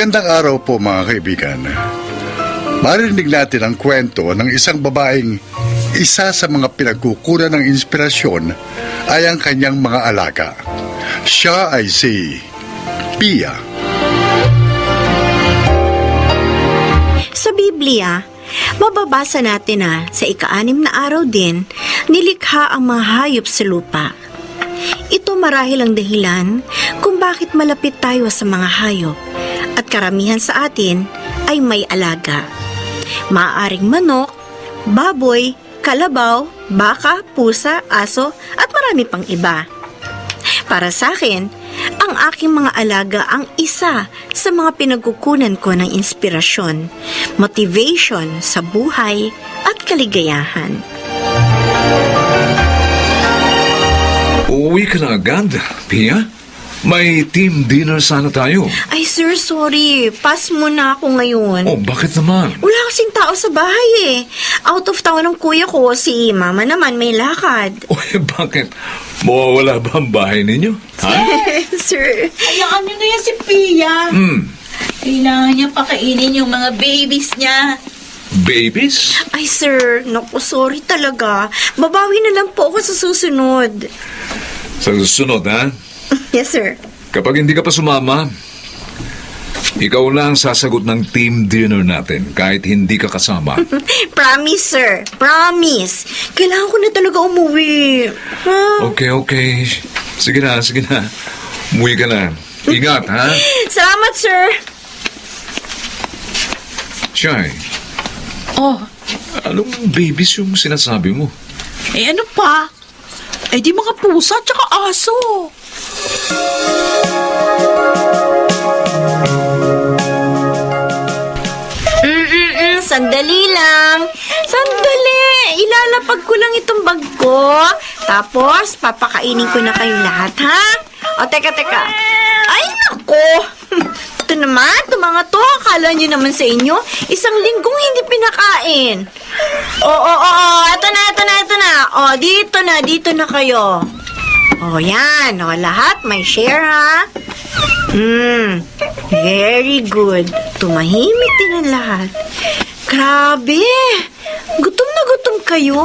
Magandang araw po mga kaibigan. Marinig natin ang kwento ng isang babaeng isa sa mga pinagkukunan ng inspirasyon ay ang kanyang mga alaga. Siya ay si Pia. Sa Biblia, mababasa natin na sa ika-6 na araw din, nilikha ang mga hayop sa lupa. Ito marahil ang dahilan kung bakit malapit tayo sa mga hayop at karamihan sa atin ay may alaga. Maaaring manok, baboy, kalabaw, baka, pusa, aso at marami pang iba. Para sa akin, ang aking mga alaga ang isa sa mga pinagkukunan ko ng inspirasyon, motivation sa buhay at kaligayahan. Uuwi ka na agad, Pia? May team dinner sana tayo. Ay sir, sorry. Pass muna ako ngayon. Oh, bakit naman? Wala kasing tao sa bahay eh. Out of town ang kuya ko, si mama naman may lakad. Oh, bakit? Mawawala ba ang bahay ninyo? Ha? Sir. Hayaan niyo na yan si Pia. Kailangan niya pakainin yung mga babies niya. Babies? Ay sir, naku, sorry talaga. Babawi na lang po ako sa susunod. Sa susunod, ha? Yes sir. Kapag hindi ka pa sumama, ikaw lang sasagot ng team dinner natin kahit hindi ka kasama. Promise sir, promise. Kailangan ko na talaga umuwi. Ha? Okay. Sige na. Umuwi ka na. Ingat, ha? Salamat sir. Shy, Oh, anong babies yung sinasabi mo? eh ano pa? Eh di mga pusa tsaka aso. Sandali lang. Sandali. Ilalapag ko lang itong bag ko. Tapos, papakainin ko na kayong lahat, ha? O, teka. Ay, nako. Ito naman, ito mga to. Akala nyo naman sa inyo, isang linggong hindi pinakain. Oo. Ito na. O, dito na kayo. O, yan. O, lahat may share, ha? Very good. Tumahimik din ang lahat. Grabe! Gutom na gutom kayo.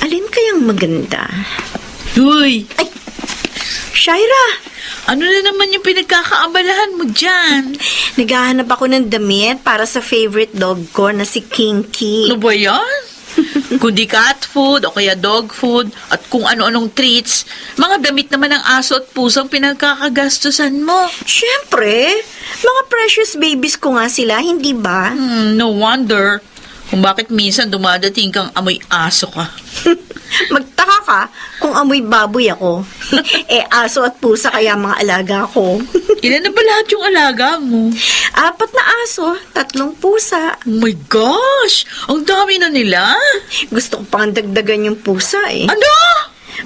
Alin kayang maganda? Uy, Ay! Shaira! ano na naman yung pinagkakaabalahan mo dyan? Naghahanap ako ng damit para sa favorite dog ko na si Kinky. Ano ba yan? Kundi cat food o kaya dog food at kung ano-anong treats, mga damit naman ng aso at pusang pinagkakagastusan mo. Siyempre, mga precious babies ko nga sila, hindi ba? No wonder kung bakit minsan dumadating kang amoy aso ka. Magtaka ka kung amoy baboy ako. Aso at pusa kaya mga alaga ko. Ilan na ba lahat yung alaga mo? 4 na aso, 3 pusa. Oh my gosh! Ang dami na nila! Gusto ko pang dagdagan yung pusa eh. Ano?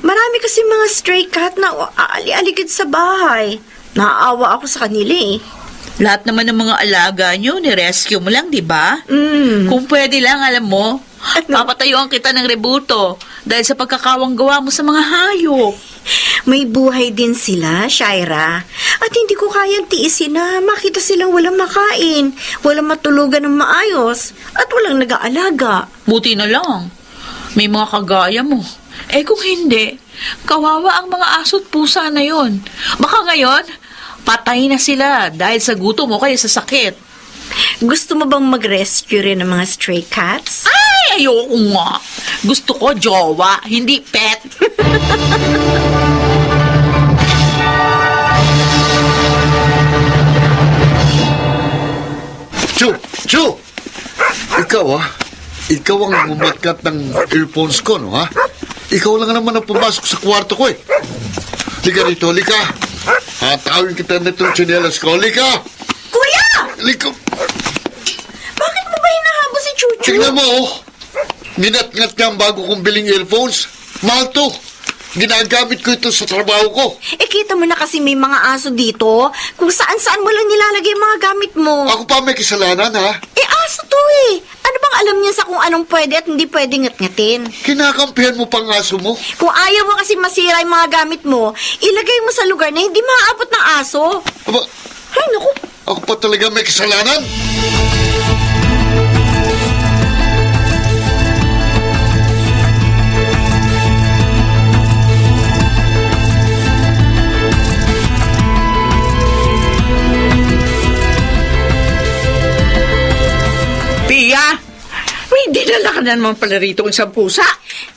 Marami kasi mga stray cat na aali-aligid sa bahay. Naaawa ako sa kanila eh. Lahat naman ng mga alaga nyo, ni-rescue mo lang, di ba? Kung pwede lang, alam mo, papatayuan kita ng rebuto dahil sa pagkakawang gawa mo sa mga hayop. May buhay din sila, Shaira. At hindi ko kayang tiisin na makita silang walang makain, walang matulugan ng maayos, at walang nag-aalaga. Buti na lang, may mga kagaya mo. Eh kung hindi, kawawa ang mga aso't pusa na yon. Baka ngayon, patay na sila dahil sa gutom o kaya sa sakit. Gusto mo bang mag-rescue rin ng mga stray cats? Ay, ayoko nga. Gusto ko jowa, hindi pet. Chu! Ikaw ang mumatkat ng earphones ko, no, ha? Ikaw lang naman ang pumasok sa kwarto ko, eh. Lika rito. Hatawin kita na itong tsinelas ko. Lika! Kuya! Lika! Bakit mo ba hinahabo si Chuchu? Tingnan mo, oh. Ninat-ngat niya ang bago kong biling earphones. Mahal to. Ginagamit ko ito sa trabaho ko. Kita mo na kasi may mga aso dito. Kung saan-saan mo lang nilalagay yung mga gamit mo. Ako pa may kasalanan, ha? Aso to eh. Ano bang alam niya sa kung anong pwede at hindi pwede ngat-ngatin? Kinakampihan mo pang aso mo. Kung ayaw mo kasi masira yung mga gamit mo, ilagay mo sa lugar na hindi maaabot ng aso. Aba, Ay, naku. ako pa talaga may kasalanan. Pia, may dinala ka na naman pala rito ng isang pusa.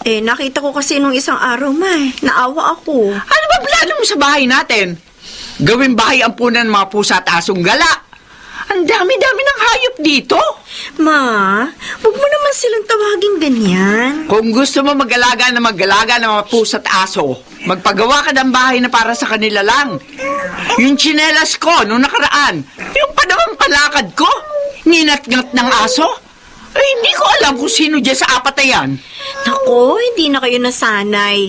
Nakita ko kasi nung isang araw, naawa ako. Ano ba plano mo sa bahay natin? Gawing bahay ampunan ng mga pusa at asong gala. Ang dami-dami ng hayop dito. Ma, huwag mo naman silang tawaging ganyan. Kung gusto mo mag-alaga ng mga pusa at aso, magpagawa ka ng bahay na para sa kanila lang. Yung tsinelas ko nung nakaraan, yung panawang palakad ko, ninat-ngat ng aso. Ay, hindi ko alam kung sino dyan sa apat na yan. Nako, hindi na kayo nasanay.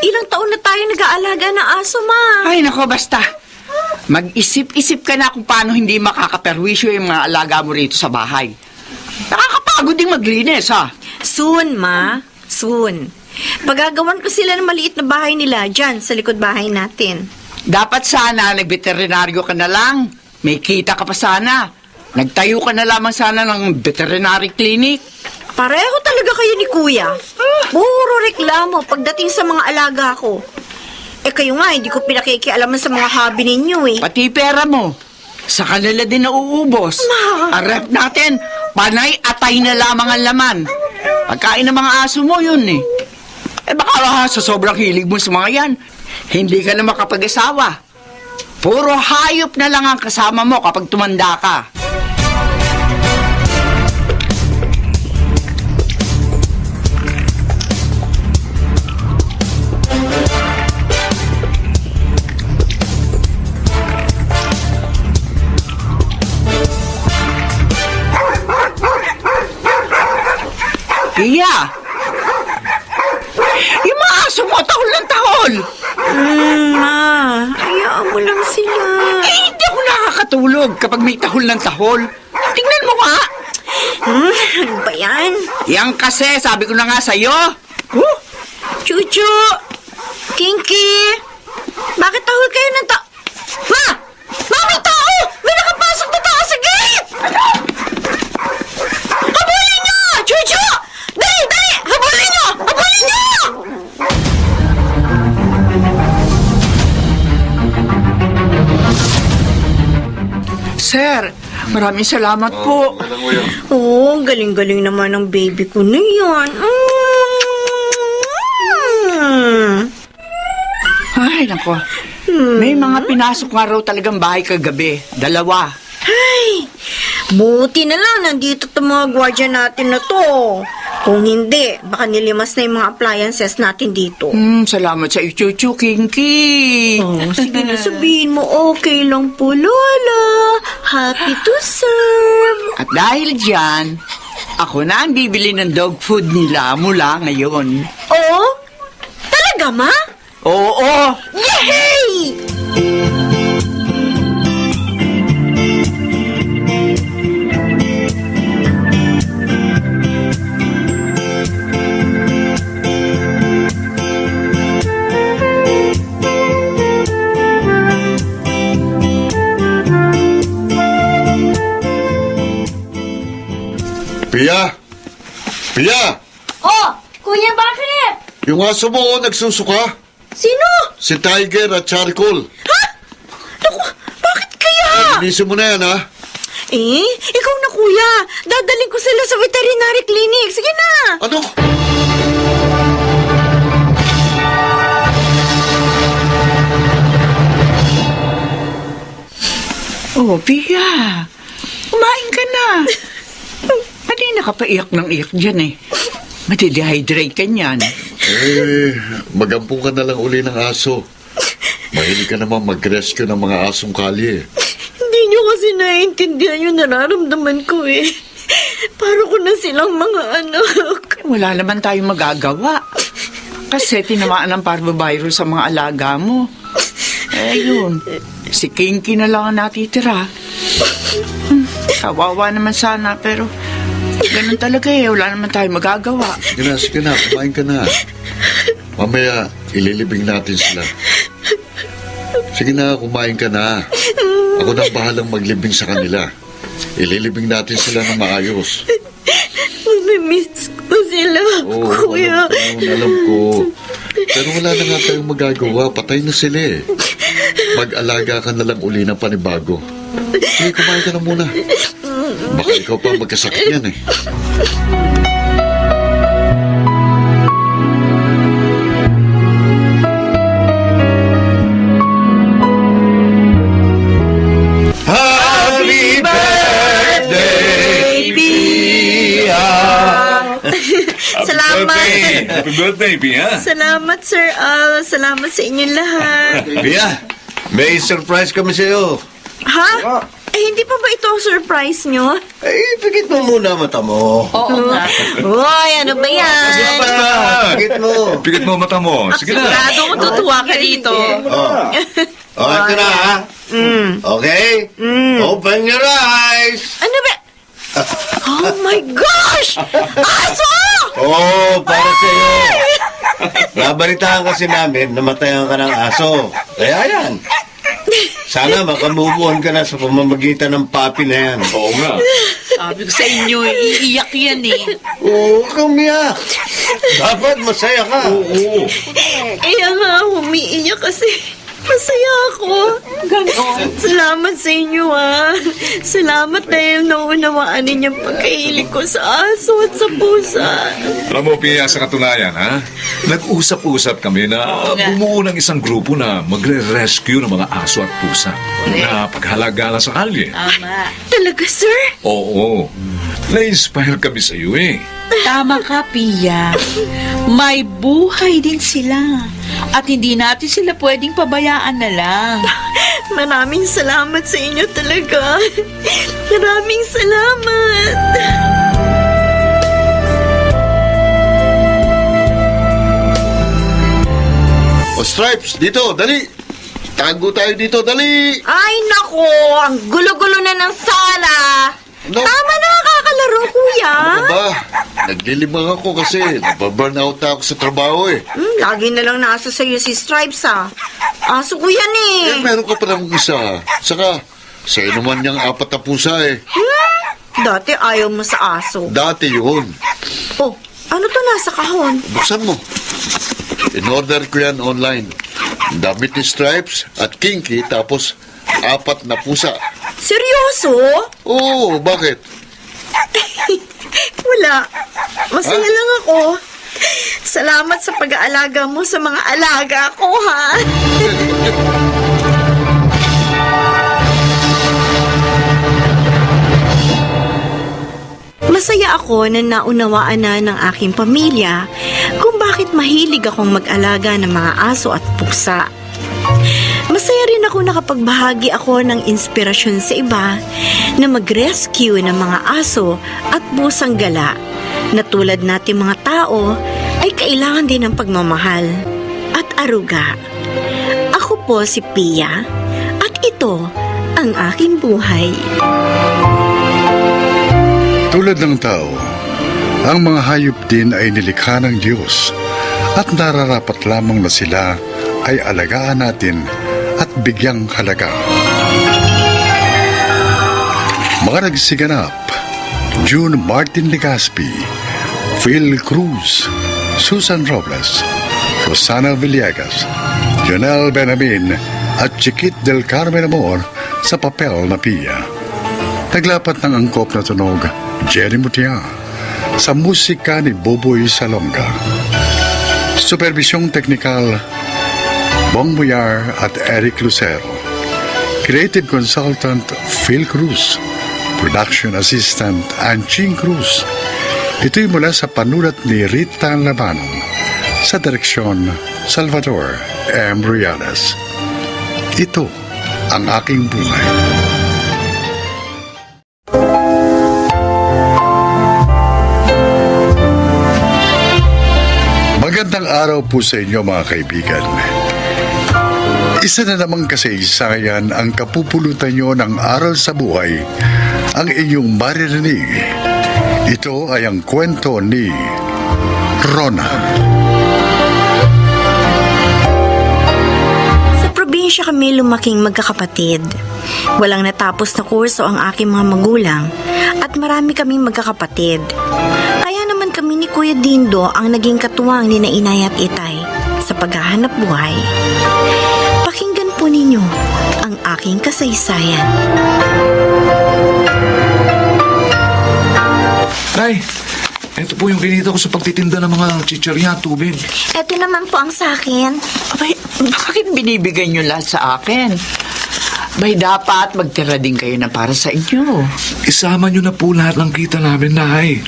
Ilang taon na tayo nag-aalaga ng aso, Ma. Ay, nako, basta. Mag-isip-isip ka na kung paano hindi makakaperwisyo yung mga alaga mo rito sa bahay. Nakakapagod ding maglinis, ha? Soon, Ma. Soon. Pagagawan ko sila ng maliit na bahay nila dyan sa likod bahay natin. Dapat sana nag-veterinaryo ka na lang. May kita ka pa sana. Nagtayo ka na lamang sana ng veterinary clinic. Pareho talaga kayo ni Kuya. Puro reklamo pagdating sa mga alaga ko. Kayo nga, hindi ko pinakikialaman sa mga hobby ninyo eh. Pati pera mo. Sa kanila din nauubos. Ang rep natin, panay-atay na lamang ang laman. Pagkain ng mga aso mo yun eh. Baka sa sobrang hilig mo sa mga yan, hindi ka na makapag-asawa. Puro hayop na lang ang kasama mo kapag tumanda ka. Iya! Yung mga aso mo, tahol ng tahol! Ma, hayaan mo lang sila. Hindi ako nakakatulog kapag may tahol ng tahol. Tingnan mo nga! Ano ba yan? Yan kasi, sabi ko na nga sa'yo. Chuchu! Kinky! Bakit tahol kayo ng tao? Ma! Ma, may tao! May nakapasok na tao sa gate! Habulin niyo! Chuchu! Dali! Dali! Habulin niyo! Habulin niyo! Sir, maraming salamat po. Oh, galing-galing naman ng baby ko na yan. Ay, nako. May mga pinasok nga raw talagang bahay kagabi. 2. Ay, buti na lang nandito itong mga gwardiya natin na to. Kung hindi, baka nilimas na yung mga appliances natin dito. Salamat sa iyo, Chuchu, Kinky. Oh, sige na sabihin mo, okay lang po, Lola. Happy to serve. At dahil dyan, ako na ang bibili ng dog food nila mula ngayon. Oh? Talaga, Ma? Oo! Yay! Pia! Pia! Oh, Kuya, bakit? Yung aso mo, nagsusuka. Sino? Si Tiger at Charcoal. Ha? Naku, bakit kaya? Linisin mo na yan, ha? Ikaw na, Kuya. Dadaling ko sila sa veterinary clinic. Sige na. Ano? Oh, Pia. Kumain ka na. Kanina ka pa iyak ng iyak dyan eh. Matidehydrate ka niyan. Magampung ka na lang uli ng aso. Mahilig ka naman mag-rescue ng mga asong kalye. Hindi nyo kasi naiintindihan yung nararamdaman ko eh. Para ko na silang mga anak. Wala naman tayong magagawa. Kasi tinamaan ng parvovirus sa mga alaga mo. Yun. Si Kinky na lang ang natitira. Kawawa naman sana, pero ganun talaga Wala naman tayo magagawa. Sige na, kumain ka na. Mamaya, ililibing natin sila. Sige na, kumain ka na. Ako na bahalang maglibing sa kanila. Ililibing natin sila ng maayos. Mamimiss ko sila, kuya. Alam ko. Pero wala na nga tayong magagawa. Patay na sila eh. Mag-alaga ka na lang uli ng panibago. Sige, kumain ka na muna. Baka ikaw pa magkasakit yan eh. Happy birthday, Pia! Salamat. Happy birthday, Pia. Salamat, Sir Al. Salamat sa inyong lahat. Pia, may surprise kami sa'yo. Ha? Hindi pa ba ito ang surprise nyo? Pigit mo muna mata mo. Oo nga. Uy, ano ba yan? Pigit mo. Pigit mo mata mo. Sige na. Sigurado matutuwa ka dito. Ito na ha. Okay? Open your eyes. Ano ba? Oh my gosh! Aso! Para sa'yo. Nabalitaan kasi namin, namatayan ka ng aso. Kaya yan. Sana makamove on ka na sa pamamagitan ng papi na yan. Oo nga. Sabi ko sa inyo, iiyak yan eh. Oo, kumiyak. Dapat masaya ka. Oo. Kaya nga, humiiyak kasi masaya ako. Salamat sa inyo, Salamat dahil naunawaan ninyong pagkahilig ko sa aso at sa pusa. Alam mo, Pia, sa katunayan, ha? Nag-usap-usap kami na bumuo ng isang grupo na magre-rescue ng mga aso at pusa na paghalagalan sa kalye. Tama. Talaga, sir? Oo. Na-inspire kami sa iyo eh. Tama ka, Pia. May buhay din sila. At hindi natin sila pwedeng pabayaan na lang. Maraming salamat sa inyo talaga. Maraming salamat. O Stripes, dito, dali. Tago tayo dito, dali. Ay, nako. Ang gulo-gulo na ng sala. No. Tama na, kakalaro, kuya. Ano ba? Naglilimang ako kasi nababurnout na ako sa trabaho eh. Lagi na lang nasa sa'yo si Stripes, Aso ko yan eh. Meron ka pa namang isa. Saka, sa'yo naman niyang 4 na pusa eh. Dati ayaw mo sa aso. Dati yun. Oh, ano to nasa kahon? Buksan mo. In-order ko yan online. Damit ni Stripes at Kinky, tapos 4 na pusa. Seryoso? Oo, bakit? Wala. Masaya lang ako. Salamat sa pag-aalaga mo sa mga alaga ko, Masaya ako na naunawaan na ng aking pamilya kung bakit mahilig akong mag-alaga ng mga aso at pusa. Masaya rin ako nakapagbahagi ako ng inspirasyon sa iba na mag-rescue ng mga aso at pusang gala na tulad natin mga tao ay kailangan din ng pagmamahal at aruga. Ako po si Pia at ito ang aking buhay. Tulad ng tao, ang mga hayop din ay nilikha ng Diyos at nararapat lamang na sila ay alagaan natin at bigyang halaga. Mga nagsiganap: June Martin Legaspi, Phil Cruz, Susan Robles, Rosana Villegas, Jonel Benamin at Chiquit del Carmen Amor sa papel na Pia. Naglapat ng angkop na tunog Jerry Mutia sa musika ni Boboy Salonga. Supervisyong teknikal Bong Buyar at Eric Lucero. Creative Consultant Phil Cruz. Production Assistant Anching Cruz. Ito'y mula sa panulat ni Rita Labanon. Sa direksyon Salvador M. Riales. Ito ang aking buhay. Magandang araw po sa inyo mga kaibigan. Isa na namang kasaysayan ang kapupulutan nyo ng aral sa buhay ang inyong maririnig. Ito ay ang kwento ni Rona. Sa probinsya kami lumaking magkakapatid. Walang natapos na kurso ang aking mga magulang at marami kaming magkakapatid. Kaya naman kami ni Kuya Dindo ang naging katuwang ni na Inay at Itay sa paghahanap buhay. Pakinggan po ninyo ang aking kasaysayan. Nay, ito po yung kinita ko sa pagtitinda ng mga chichirya at tubig. Ito naman po ang sa akin. Abay, bakit binibigay niyo lahat sa akin? Bay, dapat magtira din kayo na para sa inyo. Isama nyo na po lahat ng kita namin, Nay.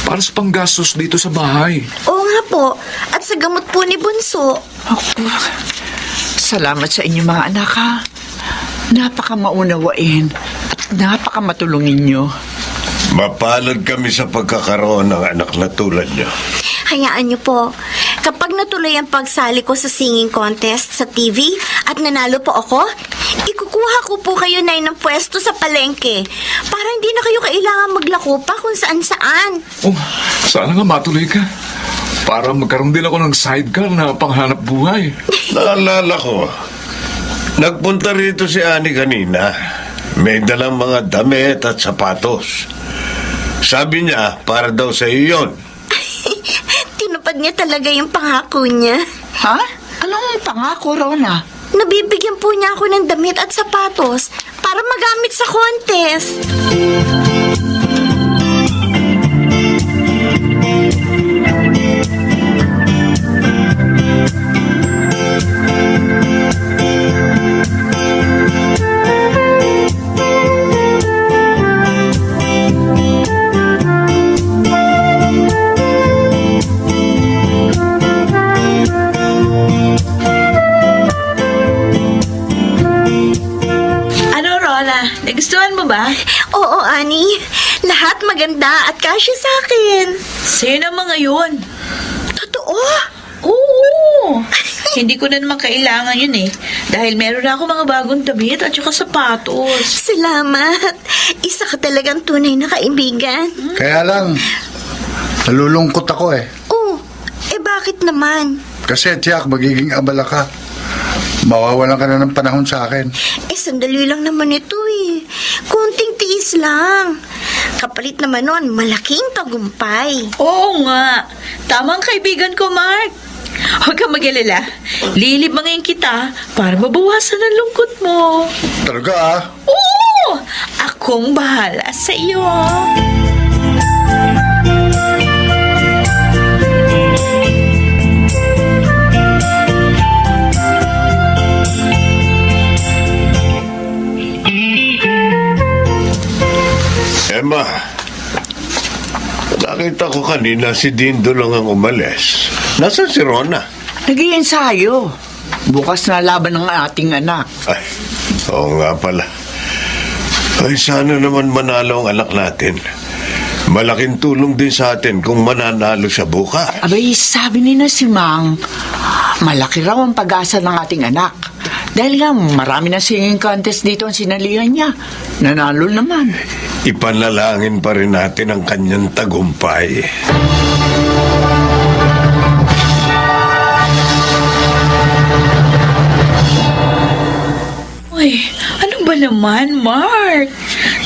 Para sa panggastos dito sa bahay. Oo nga po. At sa gamot po ni Bunso. Ako, salamat sa inyo mga anak ha. Napakamaunawain at napakamatulungin niyo. Mapalad kami sa pagkakaroon ng anak na tulad niyo. Hayaan niyo po. Kapag natuloy ang pagsali ko sa singing contest sa TV at nanalo po ako, ikukuha ko po kayo na ng pwesto sa palengke para hindi na kayo kailangan maglako pa kung saan-saan. Oh, sana nga matuloy ka. Para magkaroon din ako ng sidecar na panghanap buhay. Naalala ko, nagpunta rito si Ani kanina. May dalang mga damit at sapatos. Sabi niya, para daw sa iyo yun. Tinupad niya talaga yung pangako niya. Ha? Anong pangako, Rona? Nabibigyan po niya ako ng damit at sapatos para magamit sa contest. Ano, Rona? Nagustuhan mo ba? Oo, Ani. Lahat maganda at kasya sa akin. Sa'yo naman ngayon. Totoo? Oo! Hindi ko na naman kailangan yun eh. Dahil meron na ako mga bagong damit at saka sapatos. Salamat. Isa ka talagang tunay na kaibigan. Kaya lang, nalulungkot ako eh. Oh, bakit naman? Kasi tiyak, magiging abala ka. Mawawalan ka na ng panahon sa akin. Sandali lang naman ito eh. Kunting tiis lang. Kapalit naman nun, malaking tagumpay. Oo nga. Tamang kaibigan ko, Mark. Huwag kang mag-alala. Lilibangin kita para mabawasan ang lungkot mo. Talaga ah. Oo! Akong bahala sa iyo. Emma, nakita ko kanina si Dindo lang ang umalis. Nasaan si Rona? Nag-iensayo. Bukas na laban ng ating anak. Ay, oo nga pala. Ay, sana naman manalo ang anak natin. Malaking tulong din sa atin kung mananalo siya bukas. Abay, sabi ni na si Mang, malaki raw ang pag-asa ng ating anak. Dahil nga, marami na singing contest dito ang sinalihan niya. Nanalo naman. Ipanalangin pa rin natin ang kanyang tagumpay. Uy, ano ba naman, Mark?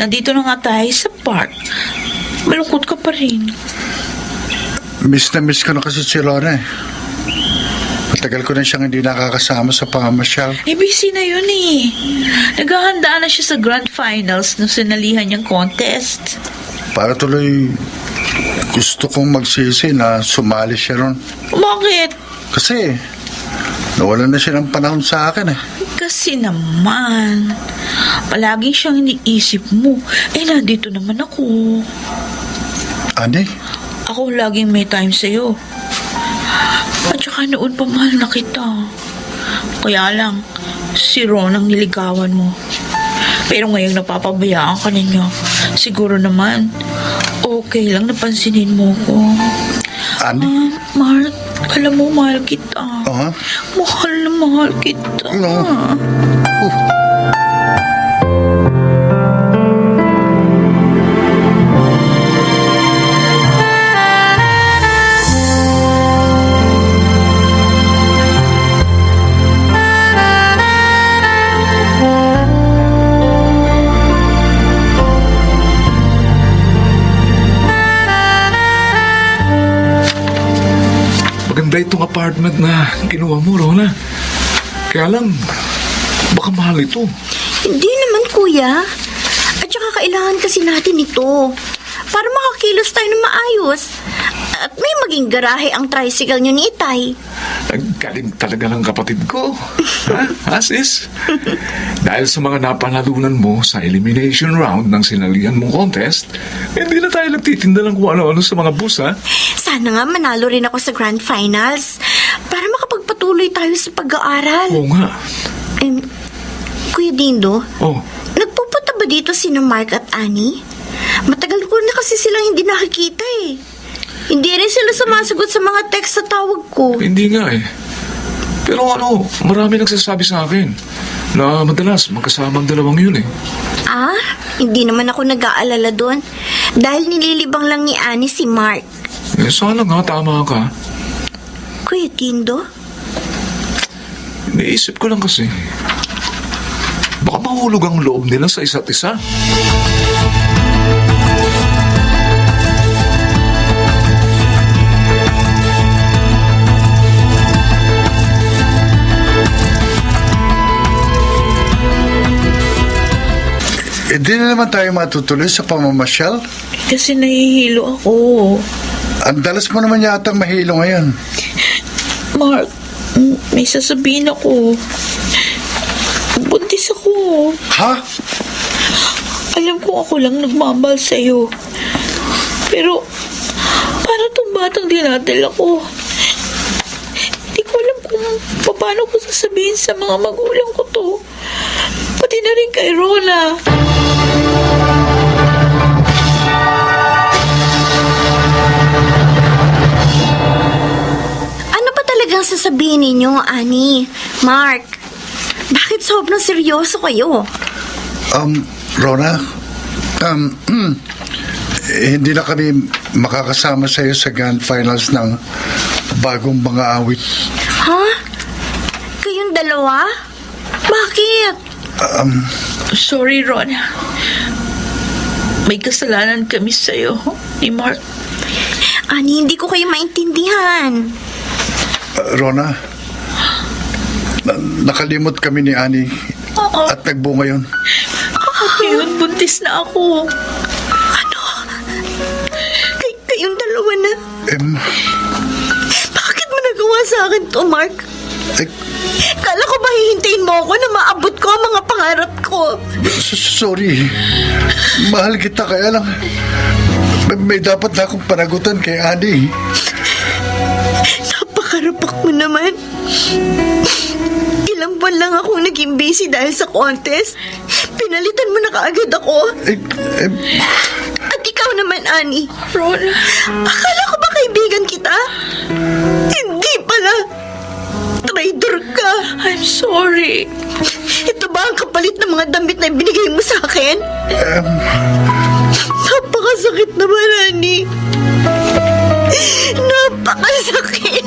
Nandito na nga tayo sa park. Malungkot ka pa rin. Miss na miss ko na kasi si Rona eh. Matagal ko na siyang hindi nakakasama sa pamamasyal. Busy na yun eh. Naghahanda na siya sa grand finals nung sinalihan niyang contest. Para tuloy, gusto kong magsisi na sumali siya ron. Bakit? Kasi, nawalan na siya ng panahon sa akin eh. Kasi naman, palaging siyang iniisip mo. Nandito naman ako. Ani? Ako laging may time sa'yo. At saka noon pa mahal na kita. Kaya lang, si Ron ang niligawan mo. Pero ngayong napapabayaan ka ninyo, siguro naman, okay lang napansinin mo ko. Ani? Mark, Alam mo, mahal kita. Ah? Mahal na mahal kita. No. Maganda itong apartment na kinuha mo, Rona. Kaya lang, baka mahal ito. Hindi naman, kuya. At saka kailangan kasi natin ito para makakilos tayo ng maayos. At may maging garahe ang tricycle niyo ni Itay. Ang galing talaga ng kapatid ko. Ha, sis? Dahil sa mga napanalunan mo sa elimination round ng sinalihan mong contest, hindi na tayo nagtitinda ng kung ano-ano sa mga bus, ha? Sana nga manalo rin ako sa grand finals para makapagpatuloy tayo sa pag-aaral. Oo nga. Kuya Dindo, Oh, nagpupunta ba dito sina Mark at Annie? Matagal ko na kasi silang hindi nakikita eh. Hindi rin sila sumasagot sa mga text sa tawag ko. hindi nga eh. Pero ano, marami nagsasabi sa akin na madalas magkasama ang dalawang yun eh. Ah, hindi naman ako nag-aalala doon dahil nililibang lang ni Annie si Mark. Eh, sana nga tama ka. Kuya Dindo? Naisip ko lang kasi, baka mahulog ang loob nila sa isa't isa. Hindi na naman tayo matutuloy sa pamamasyal. Kasi nahihilo ako. Ang dalas mo naman yatang mahilo ngayon. Mark, may sasabihin ako. Buntis ako. Ha? Alam ko ako lang nagmamahal sa'yo. Pero, paano itong batang dinadal ako? Hindi ko alam kung paano ko sasabihin sa mga magulang ko to. Pati na rin kay Rona. Ano ba talagang sasabihin ninyo, Annie? Mark, bakit sobrang seryoso kayo? Rona, hindi na kami makakasama sa iyo sa grand finals ng bagong mga awit. Ha? Kayong dalawa? Bakit? Sorry, Rona. May kasalanan kami sa'yo ni Mark. Annie, hindi ko kayo maintindihan. Rona, nakalimot kami ni Annie Oo. at nagbunga yun. Ngayon, buntis na ako. Kayong dalawa na. Bakit mo nagawa sa akin to, Mark? Eh, Kala ko ba hihintayin mo ako na maabot ko ang mga pangarap ko? sorry. Mahal kita, kaya lang may dapat na akong panagutan kay Annie. Napakarapak mo naman. Ilang buwan lang akong naging busy dahil sa contest. Pinalitan mo na kaagad ako. At ikaw naman, Annie. Rona. Akala ko ba kaibigan kita? Hindi pala. Traitor ka. I'm sorry. Ito ba ang kapalit ng mga damit na binigay mo sa akin? Napakasakit naman, Annie. Napakasakit.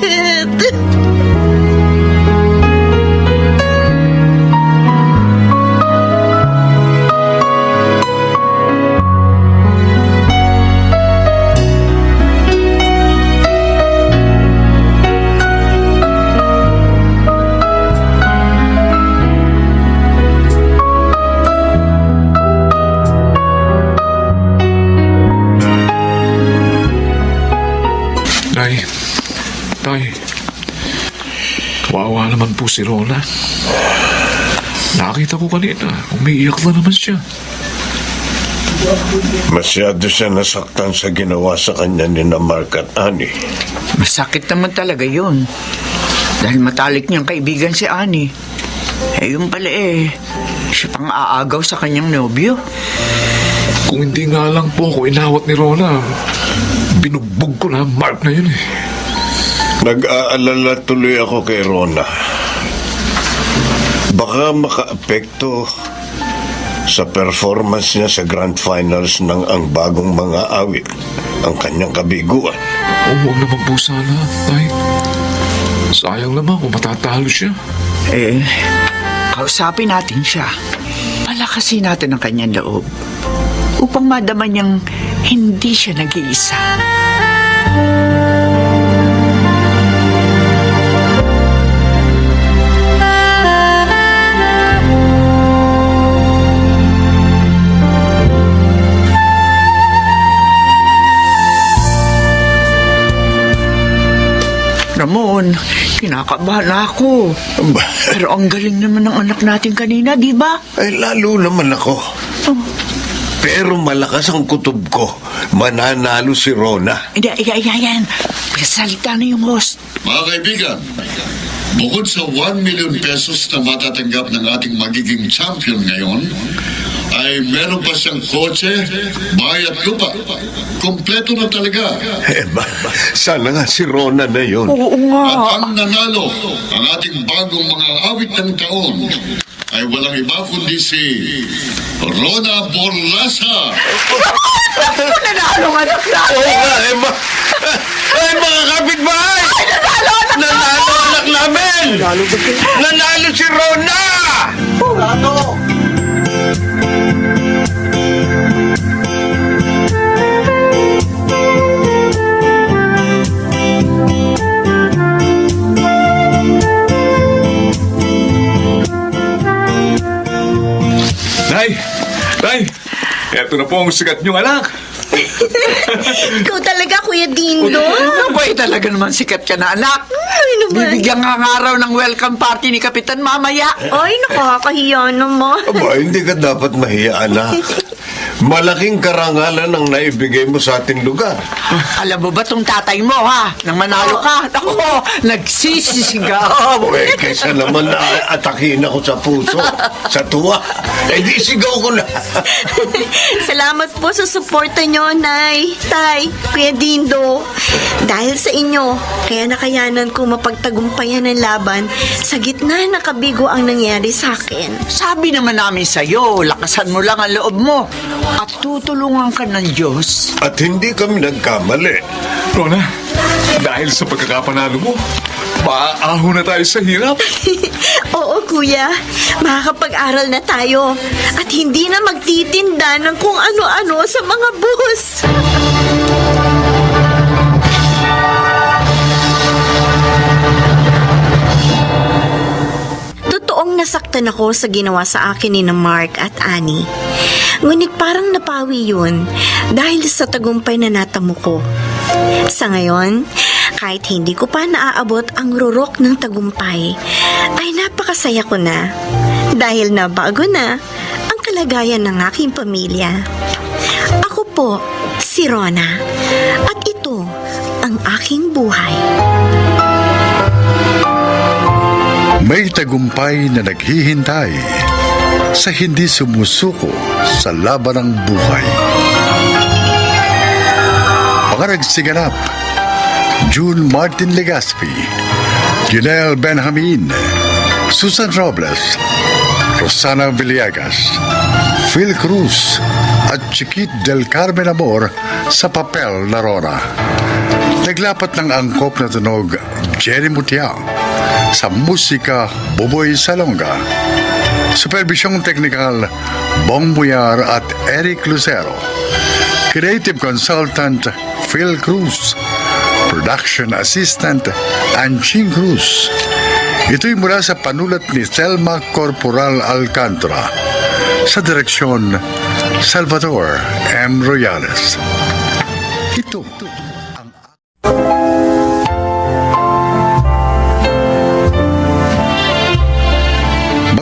Tay, kawawa naman po si Rona. Nakita ko kanina, umiiyak na naman siya. Masyado siya nasaktan sa ginawa sa kanya ni na Mark at Annie. Masakit naman talaga yun. Dahil matalik niyang kaibigan si Annie. Eh, yun pala siya pang aagaw sa kanyang nobyo. Kung hindi nga lang po ako inawat ni Rona, binugbog ko na ang Mark na yun eh. Nag-aalala tuloy ako kay Rona. Baka makaapekto sa performance niya sa Grand Finals ng ang bagong mga awit, ang kanyang kabiguan. Huwag naman po sana, Tay. Sayang naman kung matatalo siya. Kausapin natin siya. Palakasin natin ang kanyang loob upang madama niyang hindi siya nag-iisa. Ramon, kinakabahan na ako. Pero ang galing naman ng anak natin kanina, di ba? Ay, lalo naman ako. Pero malakas ang kutob ko. Mananalo si Rona. Yan. Salita na yung host. Mga kaibigan, bukod sa 1 million pesos na matatanggap ng ating magiging champion ngayon, ay meron pa siyang kotse, bahay at lupa. Kompleto na talaga. Sana nga si Rona na yun. Oo nga. At ang nanalo, ang ating bagong mga awit ng taon, ay walang iba kundi si Rona Borlasa. Nanalo nga anak natin! Oo nga, ay, mga kapitbahay! Nanalo anak namin! Nanalo si Rona! Tay! Eto na po ang sikat niyong anak. Ikaw talaga, Kuya Dindo. Abay, talaga naman sikat ka na, anak. Ay, naman. Bibigyan nga ng araw ng welcome party ni Kapitan mamaya. Ay, nakakahiya naman. Aba, hindi ka dapat mahiya, anak. Malaking karangalan ang naibigay mo sa ating lugar. Alam mo ba tong tatay mo, ha? Nang manalo ka, ako, nagsisisigaw. Eh, kaysa naman na atakin ako sa puso, sa tuwa. Eh, di sigaw ko na. Salamat po sa suporta nyo, Nay, Tay, Kuya Dindo. Dahil sa inyo, kaya nakayanan kong mapagtagumpayan ng laban sa gitna ng kabigo ang nangyari sa akin. Sabi naman namin sa'yo, lakasan mo lang ang loob mo at tutulungan ka ng Diyos. At hindi kami nagkamali. Rona, dahil sa pagkakapanalo mo, maaahon na tayo sa hirap. Oo, Kuya. Makakapag-aral na tayo at hindi na magtitinda ng kung ano-ano sa mga bus. Totoong nasaktan ako sa ginawa sa akin ni na Mark at Annie. Ngunit parang napawi yun dahil sa tagumpay na natamo ko. Sa ngayon, kahit hindi ko pa naaabot ang rurok ng tagumpay, ay napakasaya ko na dahil nabago na ang kalagayan ng aking pamilya. Ako po, si Rona, at ito ang aking buhay. May tagumpay na naghihintay sa hindi sumusuko sa laban ng buhay. Mga nagsiganap, June Martin Legaspi, Junel Benjamin, Susan Robles, Rosana Villegas, Phil Cruz at Chiquit del Carmen Amor sa papel na Rona. Naglapat ng angkop na tunog Jerry Mutiao, sa musika Buboy Salonga. Supervisyong teknikal Bong Buyar at Eric Lucero. Creative Consultant Phil Cruz. Production Assistant Anching Cruz. Ito'y mula sa panulat ni Selma Corporal Alcantara. Sa direksyon Salvador M. Royales. Ito ang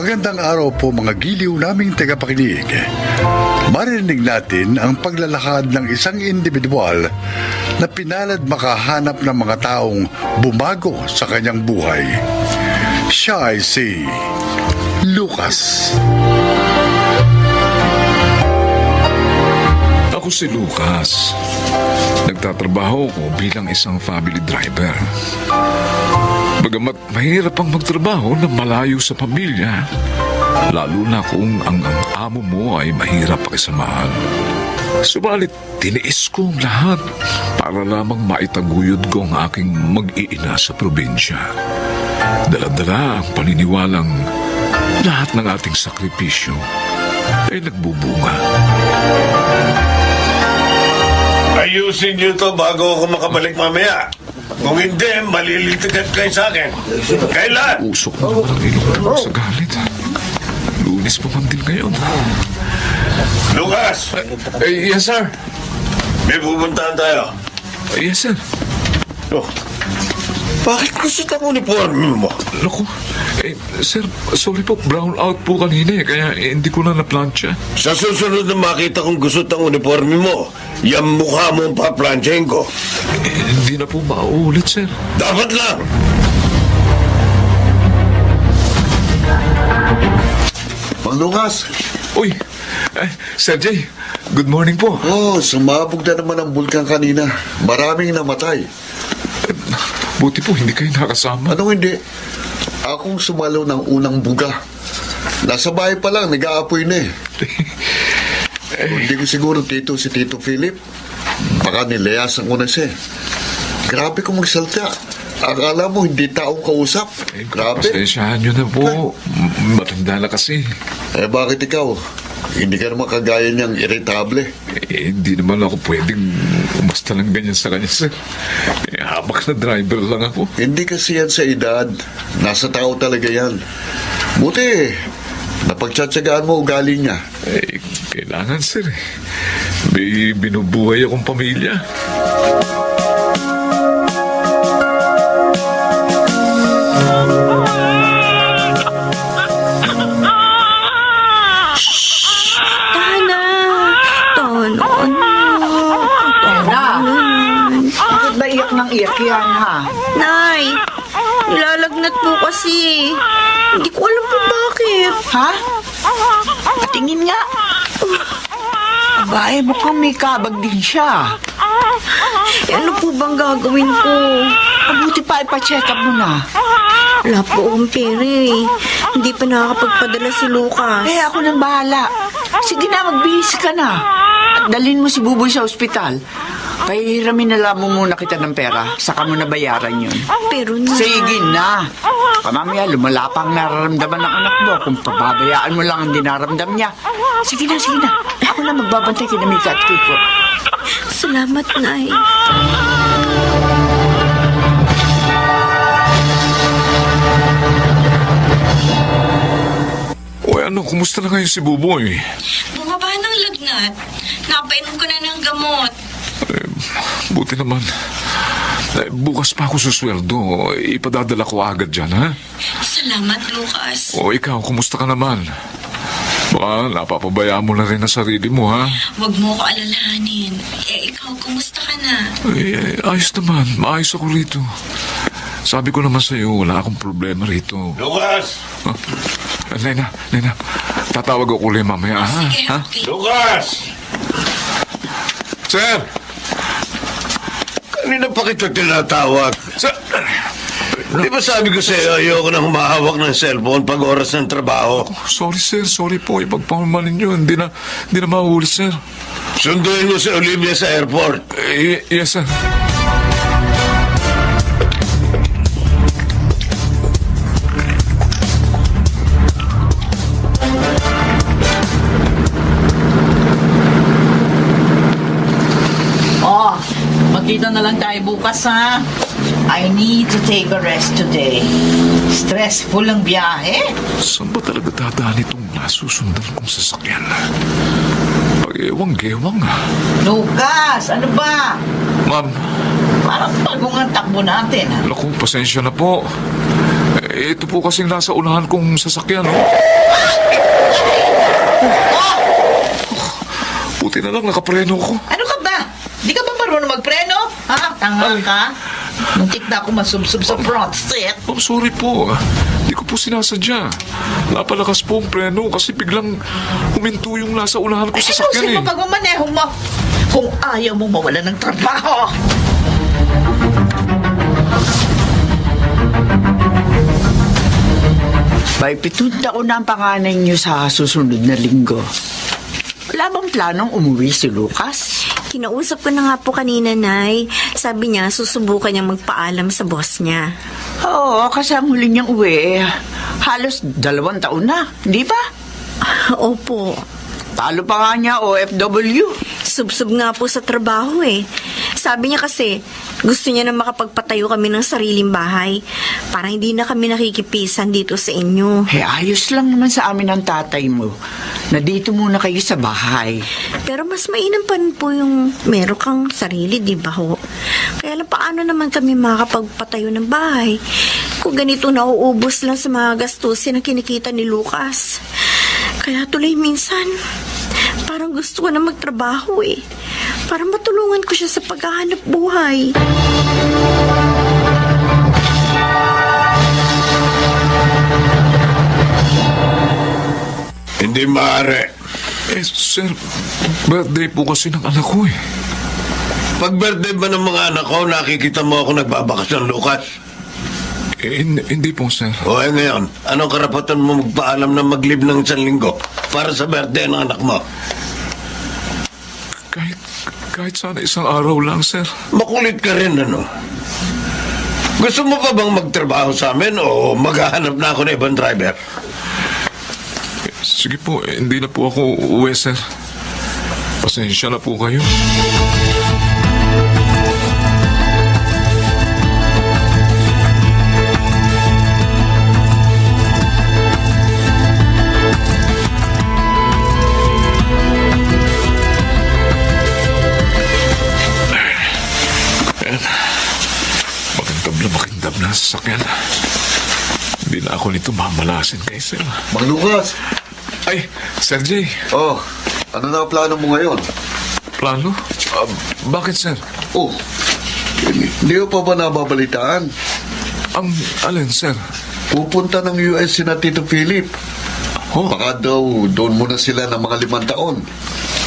magandang araw po mga giliw naming tagapakinig. Marinig natin ang paglalakad ng isang individual na pinalad makahanap ng mga taong bumago sa kanyang buhay. Siya ay si Lucas. Ako si Lucas. Nagtatrabaho ko bilang isang family driver. Bagamat mahirap ang magtrabaho na malayo sa pamilya, lalo na kung ang amo mo ay mahirap pakisamahan. Subalit, tiniis ko ang lahat para lamang maitaguyod ko ang aking mag-iina sa probinsya. Dala-dala ang paniniwalang lahat ng ating sakripisyo ay nagbubunga. Ayusin niyo to bago ako makabalik mamaya. Kung hindi, malilitigan kayo sa akin. Kailan? Usok na naman ang ilong ko sa galit. Lunes pa man din ngayon. Lucas! Yes, sir. May pupuntahan tayo. Yes, sir. Oh, bakit gusto ang uniforme mo? Naku, sir, sorry po, brown out po kanina kaya hindi ko na na-plancha. Sa susunod na makita kong gusto ang uniforme mo, yung mukha mo ang paplansyahin ko. Hindi na po mauulit, sir. Dapat lang! Mang Lucas, Uy, Sir Jay, good morning po. sumabog na naman ang bulkan kanina. Maraming namatay. Buti po, hindi kayo nakasama. Anong hindi? Akong sumalo ng unang buga. Nasa bahay pa lang, nag-aapoy na eh. Hindi ko siguro si Tito Philip. Baka nilayas ang una siya. Grabe kong magsalta. Akala mo hindi taong kausap. Grabe. Pasensyahan nyo na po. Matanda na kasi. Bakit ikaw? Hindi ka naman kagaya niyang irritable. Hindi naman ako pwedeng umasta lang ganyan sa kanya, sir. Habak na driver lang ako. Hindi kasi yan sa edad. Nasa tao talaga yan. Buti, napagtsatsagaan mo ugali niya. Kailangan, sir. May binubuhay akong pamilya. Tana! Tonon! Tena, bakit ba iyak ng iyak yan, ha? Nay! Nilalagnat po kasi. Hindi ko alam po bakit. Ha? Patingin nga. Aba, mukhang may kabag din siya. Ano po bang gagawin ko? Mabuti pa ipa-check up mo na. Wala po akong pera eh. Hindi pa nakakapagpadala si Lucas. Ako nang bahala. Sige na, magbihis ka na. At dalhin mo si Buboy sa ospital. Pahihiramin na lang mo muna kita ng pera. Saka mo na bayaran yun. Pero na... Sige na. Mamaya, lumala pa ang nararamdaman ng anak mo kung pababayaan mo lang ang dinaramdam niya. Sige na, sige na. Ako na magbabantay kina Mika at Kiko. Salamat, Nay. O ano, kumusta na ngayon si Buboy? Bumaba ng lagnat. Napainom ko na ng gamot. Buti naman. Bukas pa ako susweldo. Ipadadala ko agad dyan, ha? Salamat, Lucas. O ikaw, kumusta ka naman? Baka napapabayaan mo na rin ang sarili mo, ha? Huwag mo ko alalahanin. Ikaw, kumusta ka na? Ayos naman. Maayos ako rito. Sabi ko naman sa'yo, wala akong problema rito. Lucas! Nena, tatawag ako ulit mamaya, ha? Sige, Ha? okay. Lucas! Sir! Kanina pa kita tinatawag. Sir! Di ba sabi ko sa'yo, ayoko na humahawak ng cellphone pag oras ng trabaho? Sorry, sir. Sorry po. Ipagpamanin nyo. Hindi na mahuhuli, sir. Sunduin mo si Olivia sa airport. Yes, sir. Magkita na lang tayo bukas, ha? I need to take a rest today. Stressful ang biyahe. Saan ba talaga dadaan itong nasusundan kong sasakyan? Pag-ewang-gewang, ha? Lucas, ano ba? Ma'am, Parang bagong ang takbo natin, ha? naku, pasensya na po. Ito po kasing nasa unahan kong sasakyan, no? Buti na lang nakapreno ko. Ano ka ba? Di ka ba marunong magpreno? Ha? Tanga ka? Muntik na ako masubsob sa front seat. Ma'am, sorry po. Hindi ko po sinasadya. Napalakas po ang preno kasi biglang huminto yung nasa unahan ko sa Ayusin sakyan mo eh. pagmamaneho mo. Kung ayaw mo mawala ng trabaho. May 7 taon na ang panganay niyo sa susunod na linggo. Wala bang planong umuwi si Lucas? Kinausap ko na nga po kanina, Nay. Sabi niya, susubukan niyang magpaalam sa boss niya. Oo, kasi ang huli niyang uwi, halos 2 taon na, di ba? Opo. Talo pa nga niya OFW. Subsub nga po sa trabaho eh. Sabi niya kasi, gusto niya na makapagpatayo kami ng sariling bahay para hindi na kami nakikipisan dito sa inyo. Eh, ayos lang naman sa amin ang tatay mo na dito muna kayo sa bahay. Pero mas mainam pa rin po yung meron kang sarili, di ba ho? Kaya lang paano naman kami makakapagpatayo ng bahay kung ganito nauubos lang sa mga gastusin na kinikita ni Lucas. Kaya tuloy minsan, parang gusto ko na magtrabaho eh. Para matulungan ko siya sa paghahanap buhay. Hindi maaari. Eh, sir, birthday po kasi ng anak ko eh. Pag birthday ba ng mga anak ko, nakikita mo ako nagbabakasyon, Lucas? Eh, hindi po, sir. O ngayon, anong karapatan mo magpaalam na mag-leave ng 1 linggo para sa birthday ng anak mo? Kahit sana isang araw lang, sir. Makulit ka rin, ano? Gusto mo pa bang magtrabaho sa amin o maghahanap na ako ng ibang driver? Sige po, hindi na po ako uuwi, sir. Pasensya na po kayo. Makindab na sa sasakyan. Hindi na ako nito mamalasin kay sir. Mang Lucas! Ay, Sir Jay. Oh, ano na ang plano mo ngayon? Plano? Bakit, sir? Oh, hindi mo pa ba nababalitaan? Ang alin, sir? Pupunta ng US si na Tito Philip. Oh, Baka daw doon muna sila ng mga 5 taon.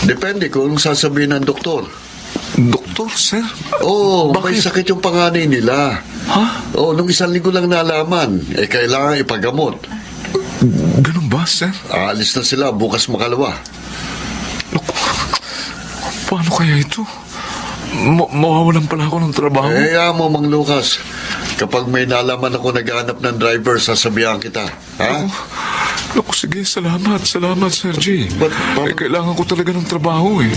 Depende kung sasabihin ng doktor. doktor, sir? Oo, may Bakit? sakit yung panganay nila. Ha? Oo, nung 1 linggo lang nalaman. Kailangan ipagamot. Ganun ba, sir? Aalis na sila bukas makalawa. Naku, paano kaya ito? Mawawalan pala ako ng trabaho. Mo, Mang Lucas. Kapag may nalaman ako naghahanap ng driver, sasabihan kita. Ha? Naku, sige, salamat, Sir Jay. But, Kailangan ko talaga ng trabaho eh.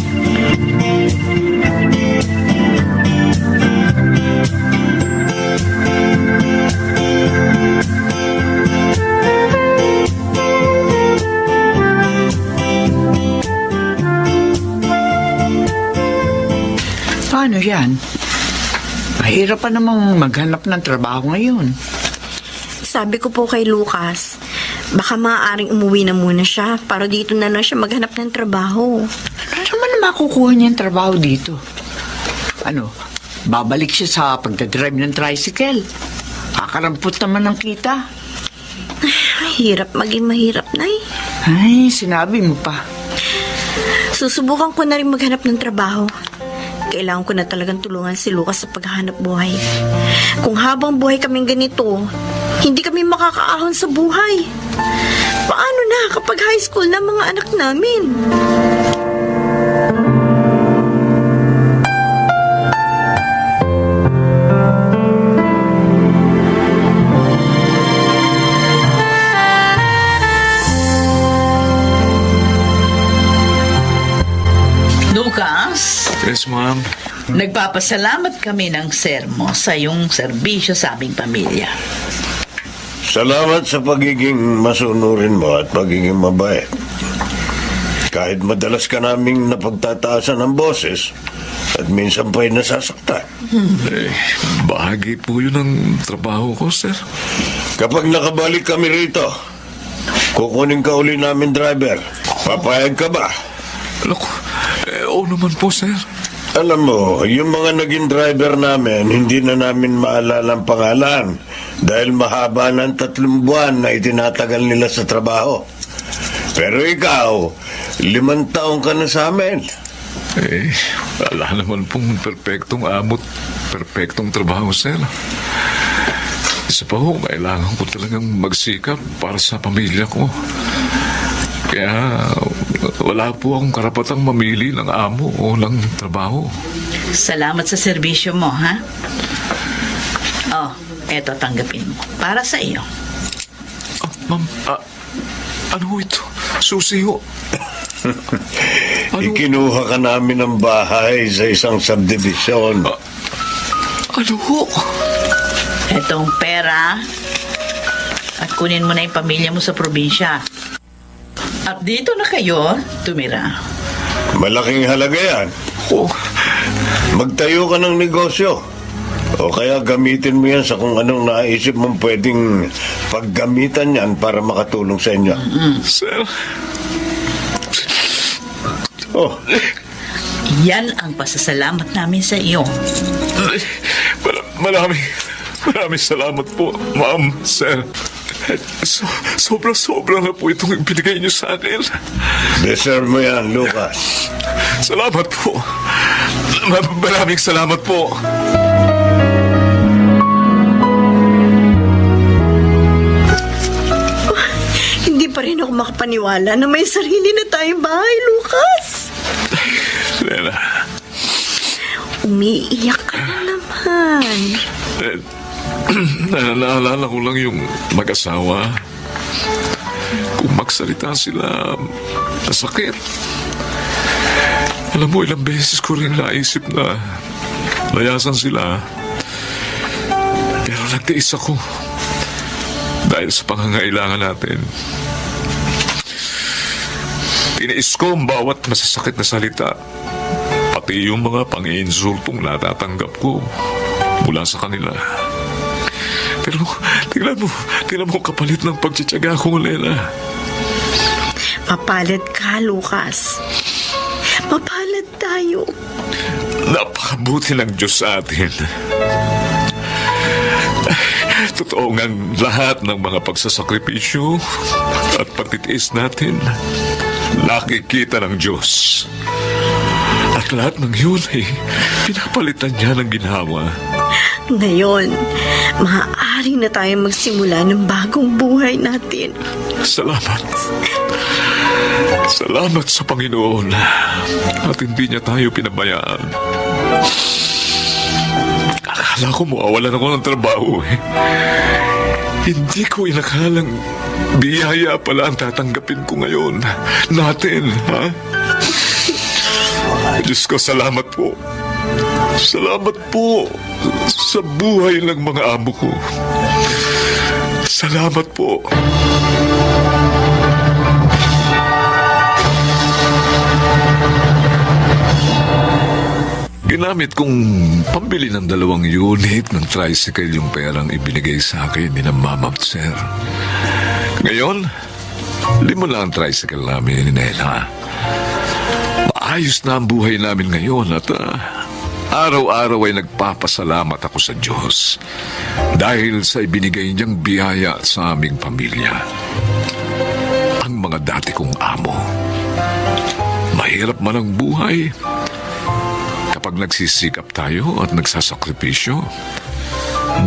Paano yan? Mahirap pa namang maghanap ng trabaho ngayon. Sabi ko po kay Lucas, baka maaaring umuwi na muna siya para dito na lang siya maghanap ng trabaho. Ano naman na makukuha niya yung trabaho dito? Ano, babalik siya sa pagdadrive ng tricycle. Kakarampot naman ng kita. Hirap maging mahirap, Nay. Ay, sinabi mo pa. Susubukan ko na rin maghanap ng trabaho. Kailangan ko na talagang tulungan si Lucas sa paghahanap buhay. Kung habang buhay kaming ganito, hindi kami makakaahon sa buhay. Paano na kapag high school na mga anak namin? Lucas, Yes, ma'am. nagpapasalamat kami ng sermo sa iyong serbisyo sa aming pamilya. Salamat sa pagiging masunurin mo at pagiging mabait. Kahit madalas ka naming napagtataasan ng boses at minsan pa'y nasasaktan. Eh, bahagi po yun ng trabaho ko, sir. Kapag nakabalik kami rito, kukunin ka uli namin driver. Papayag ka ba? Naku, oo naman po, sir. Alam mo, yung mga naging driver namin, hindi na namin maalala ang pangalan. dahil mahaba ng 3 buwan na itinatagal nila sa trabaho. Pero ikaw, 5 taon ka na sa amin. Eh, wala naman pong perpektong amot, perpektong trabaho, sir. Isa pa ho, kailangan ko talagang magsikap para sa pamilya ko. Kaya wala po akong karapatang mamili ng amo o ng trabaho. Salamat sa serbisyo mo, ha? Oh, eto tanggapin mo. Para sa iyo. Ma'am, ano ho ito? Susi ho. Ikinuha ka namin ng bahay sa isang subdivision. Ano ho? Etong pera at kunin mo na yung pamilya mo sa probinsya. At dito na kayo tumira. Malaking halaga yan. Oh, Magtayo ka ng negosyo. O kaya gamitin mo yan sa kung anong naisip mong pwedeng paggamitan yan para makatulong sa inyo. sir. Oh, Yan ang pasasalamat namin sa iyo. Maraming salamat po, ma'am, sir. Sobra na po itong ibinigay niyo sa akin. deserve mo yan, Lucas. Salamat po. Maraming salamat po. Hindi pa rin ako makapaniwala na may sarili na tayong bahay, Lucas. Lena, Umiiyak ka na naman. naalala ko lang yung mag-asawa. Kung magsalita sila, masakit. Alam mo, ilang beses ko rin naisip na layasan sila. Pero nagtiis ako dahil sa pangangailangan natin. Tiniis ko ang bawat masasakit na salita, pati yung mga pang-iinsultong natatanggap ko mula sa kanila. Pero tingnan mo kapalit ng pagtsatsaga ko, Lena. Mapalat ka, Lucas. Mapalat tayo. Napakabuti ng Diyos sa atin. Totoo nga lahat ng mga pagsasakripisyo at pagtitiis natin, nakikita ng Diyos. At lahat ng yun ay pinapalitan niya ng ginawa. Ngayon, maaari na tayong magsimula ng bagong buhay natin. Salamat. Salamat sa Panginoon at hindi niya tayo pinabayaan. Akala ko mawawalan ako ng trabaho eh. Hindi ko inakalang biyaya pala ang tatanggapin ko ngayon. Natin, ha? Diyos ko, salamat po. Salamat po sa buhay ng mga amo ko. Salamat po. Ginamit kong pambili ng 2 unit ng tricycle yung perang ibinigay sa akin ni Mama at Sir. Ngayon, 5 lang ang tricycle namin ni Nela. Maayos na ang buhay namin ngayon at araw-araw ay nagpapasalamat ako sa Diyos dahil sa ibinigay niyang biyaya sa aming pamilya. Ang mga dati kong amo. Mahirap man ang buhay. Kapag nagsisikap tayo at nagsasakripisyo,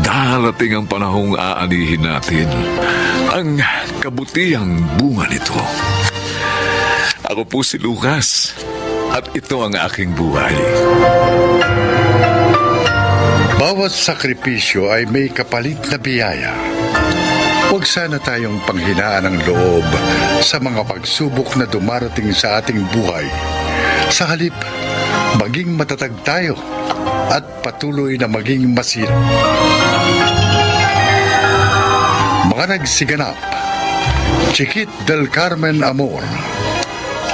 darating ang panahong aanihin natin ang kabutihang bunga nito. Ako po si Lucas at ito ang aking buhay. Bawat sakripisyo ay may kapalit na biyaya. Huwag sana tayong panghinaan ng loob sa mga pagsubok na dumarating sa ating buhay. Sa halip, maging matatag tayo at patuloy na maging masira. Mga nagsiganap: Chiquit del Carmen Amor,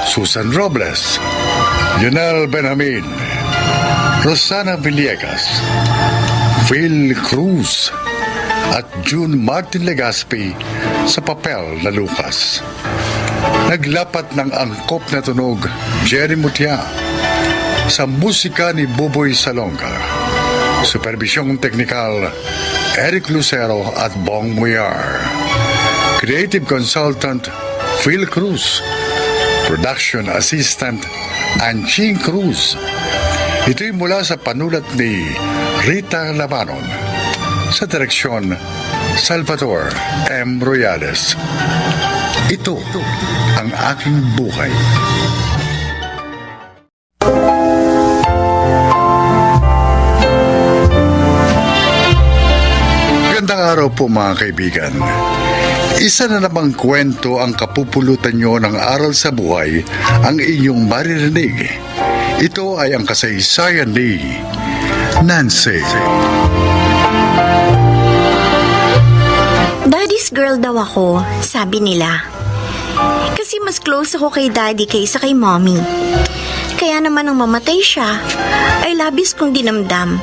Susan Robles, Lionel Benjamin, Rosana Villegas, Phil Cruz, at June Martin Legaspi sa papel na Lucas. Naglapat ng angkop na tunog Jerry Mutia sa musika ni Boboy Salonga. Supervisyong Teknikal, Eric Lucero at Bong Muyar. Creative Consultant, Phil Cruz. Production Assistant, Anching Cruz. Ito'y mula sa panulat ni Rita Labanon. Sa direksyon, Salvador M. Royales. Ito ang aking buhay. Magandang araw po mga kaibigan. Isa na namang kwento ang kapupulutan nyo ng aral sa buhay ang inyong maririnig. Ito ay ang kasaysayan ni Nancy. Daddy's girl daw ako, sabi nila. Kasi mas close ako kay daddy kaysa kay mommy. Kaya naman nang mamatay siya, ay labis kong dinamdam.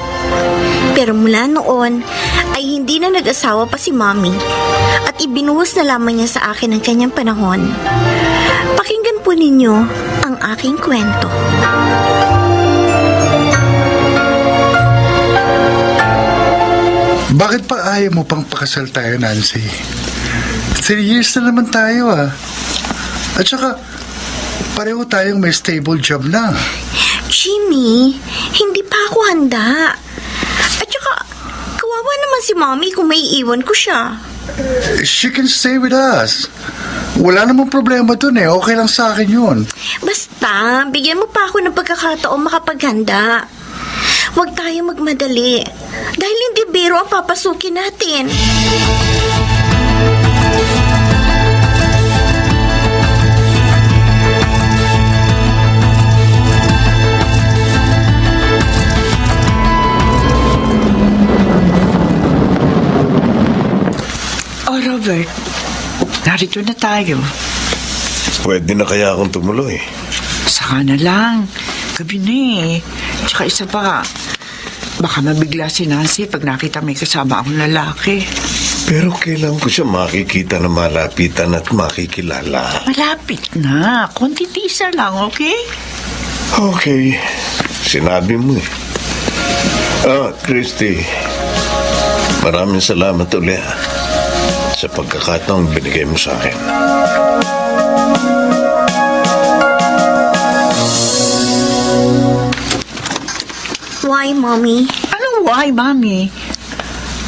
Pero mula noon, ay hindi na nag-asawa pa si mommy at ibinuhos na lamang niya sa akin ang kanyang panahon. Pakinggan po ninyo ang aking kwento. Bakit pa ayaw mo pang pakasal tayo, Nancy? 3 years na naman tayo, ah. At saka, pareho tayong may stable job na. Jimmy, hindi pa ako handa. At saka, kawawa naman si mommy kung may iwan ko siya. She can stay with us. Wala namang problema dun eh. Okay lang sa akin yun. Basta, bigyan mo pa ako ng pagkakataon makapaghanda. Huwag tayo magmadali. Dahil hindi biro ang papasukin natin. Oh, Robert, narito na tayo. Pwede na kaya akong tumuloy? Saka na lang. Gabi na eh. Tsaka isa pa, baka mabigla si Nancy pag nakita may kasama akong lalaki. Pero kailan ko siya makikita na malapitan at makikilala? Malapit na. Konti tisa lang, okay? Okay, sinabi mo eh. Christy, maraming salamat ulit sa pagkakataong binigay mo sa akin. Why, mommy? Anong why, Mami?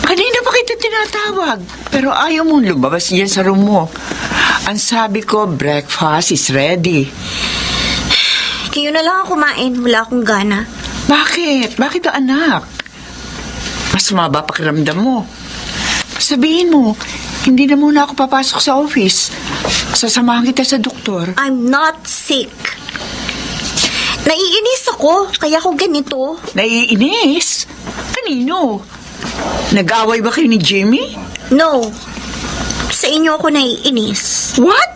Kanina pa kita tinatawag, pero ayaw mong lumabas diyan sa room mo. Ang sabi ko, breakfast is ready. Kayo na lang ako kumain. Wala akong gana. Bakit? Bakit anak? Mas maba pakiramdam mo. Sabihin mo, hindi na muna ako papasok sa office. Sasamahan kita sa doktor. I'm not sick. Naiinis ako, kaya ako ganito. Naiinis? Kanino? Nag-away ba kayo ni Jimmy? No. Sa inyo ako naiinis. What?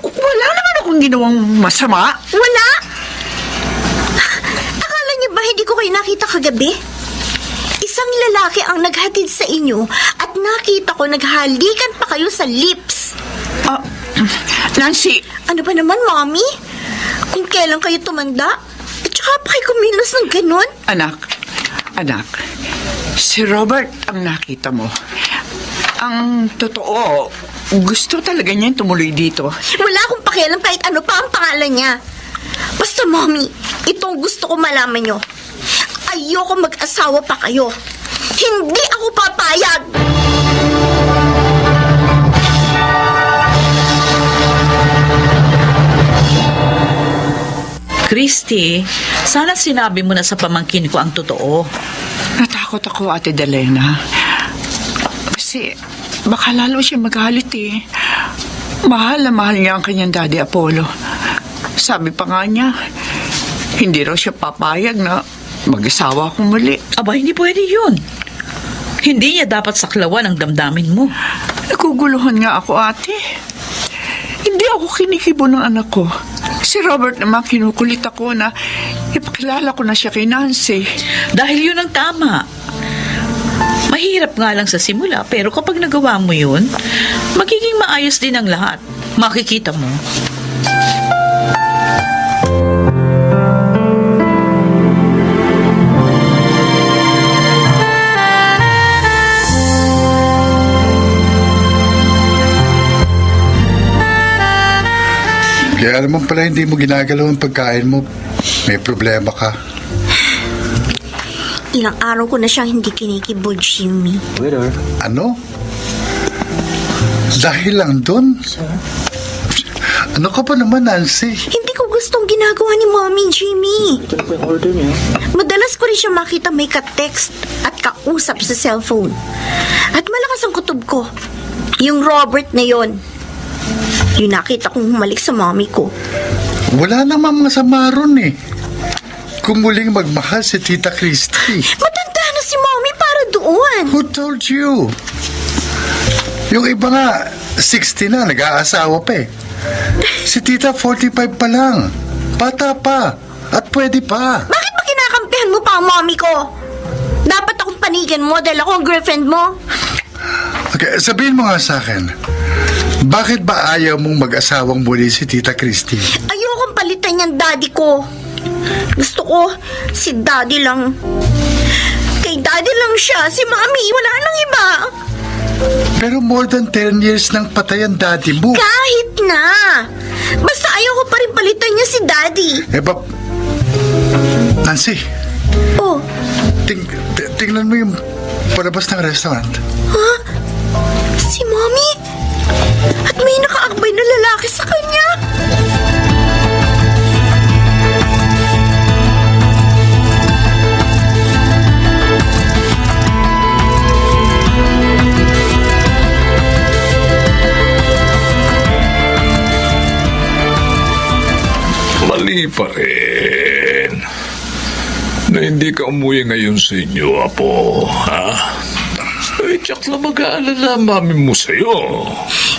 Wala naman akong ginawang masama. Wala! Akala niyo ba hindi ko kayo nakita kagabi? Isang lalaki ang naghatid sa inyo at nakita ko naghalikan pa kayo sa lips. Nancy, Ano ba naman, mommy? Kung kailan kayo tumanda, at saka pa kayo kumilos ng ganun? anak, si Robert ang nakita mo. Ang totoo, gusto talaga niya tumuloy dito. Wala akong pakialam kahit ano pa ang pangalan niya. Basta, mommy, itong gusto ko malaman nyo. Ayoko mag-asawa pa kayo. Hindi ako papayag! Christy, sana sinabi mo na sa pamangkin ko ang totoo. Natakot ako, Ate Delena. Kasi baka lalo siya magalit eh. Mahal na mahal niya ang kanyang daddy Apollo. Sabi pa nga niya, hindi raw siya papayag na mag-asawa akong muli. Aba, hindi pwede yun. Hindi niya dapat saklawan ang damdamin mo. Naguguluhan nga ako, ate. Hindi ako kinikibo ng anak ko. Si Robert naman kinukulit ako na ipakilala ko na siya kay Nancy. Dahil yun ang tama. Mahirap nga lang sa simula, pero kapag nagawa mo yun, magiging maayos din ang lahat. Makikita mo. Kaya naman pala hindi mo ginagalaw ang pagkain mo. May problema ka. Ilang araw ko na siyang hindi kinikibo, Jimmy. Ano? Dahil lang doon? Ano ka ba naman, Nancy? Hindi ko gustong ginagawa ni Mommy, Jimmy. Madalas ko rin siya makita may ka-text at kausap sa cellphone. At malakas ang kutob ko. Yung Robert na yon. Yung nakita kong humalik sa mommy ko. Wala namang masama ron eh. Kung muling magmahal si Tita Christy. Matanda na si Mommy para doon. Who told you? Yung iba nga, 60 na, nag-aasawa pa eh. Si Tita 45 pa lang. Bata pa. At pwede pa. Bakit ba kinakampihan mo pa ang mommy ko? Dapat akong panigan mo dahil ako ang girlfriend mo. Okay, sabihin mo nga sa akin, bakit ba ayaw mong mag-asawang muli si Tita Christy? Ayokong palitan yung daddy ko. Gusto ko, si daddy lang. Kay daddy lang siya, si mommy, wala nang iba. Pero more than 10 years nang patay ang daddy mo. Kahit na. Basta ayoko pa rin palitan niya si daddy. Eh ba... Nancy, Oh, tingnan mo yung palabas ng restaurant. si mommy? At may nakaakbay na lalaki sa kanya. Mali pa rin na hindi ka umuwi ngayon sa inyo, Apo, ha? Eh, tsak lang mag-aalala ang mami mo sa'yo.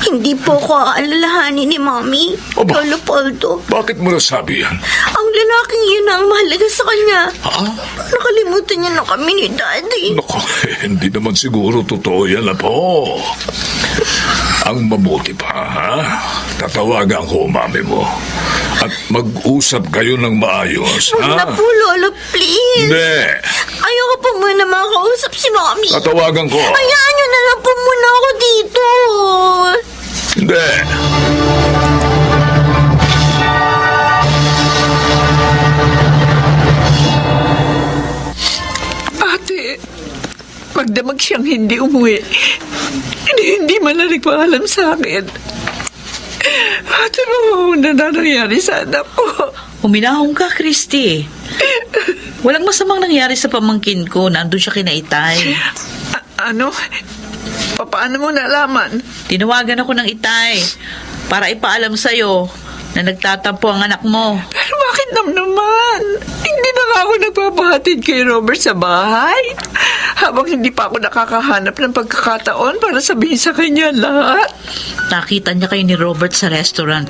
Hindi po ko aalalahanin ni mommy. Aba. Lolo Poldo. Bakit mo nasabi yan? Ang lalaking yun ang mahalaga sa kanya. Ha? Nakalimutan niya na kami ni daddy. Naku, hindi naman siguro totoo yan, Apo. Ang mabuti pa, ha? Tatawagan ko ang mami mo. At mag-usap kayo ng maayos, Huwag na ha? po, Lolo, please. Hindi. Ayoko po muna makausap si mommy. Tatawagan ko. Hayaan niyo na lang po muna ako dito. Hindi. Ate, magdamag siyang hindi umuwi. Hindi man lang nagpaalam sa akin. Ate, na nangyari sa anak ko. Uminahong ka, Christy. Walang masamang nangyari sa pamangkin ko. Nandun siya kinaitay. Ano? Paano mo nalaman? Tinawagan ako ng itay para ipaalam sa'yo na nagtatampo ang anak mo. Pero bakit naman? Hindi na nga ako nagpapahatid kay Robert sa bahay. Habang hindi pa ako nakakahanap ng pagkakataon para sabihin sa kanya lahat. Nakita niya kayo ni Robert sa restaurant.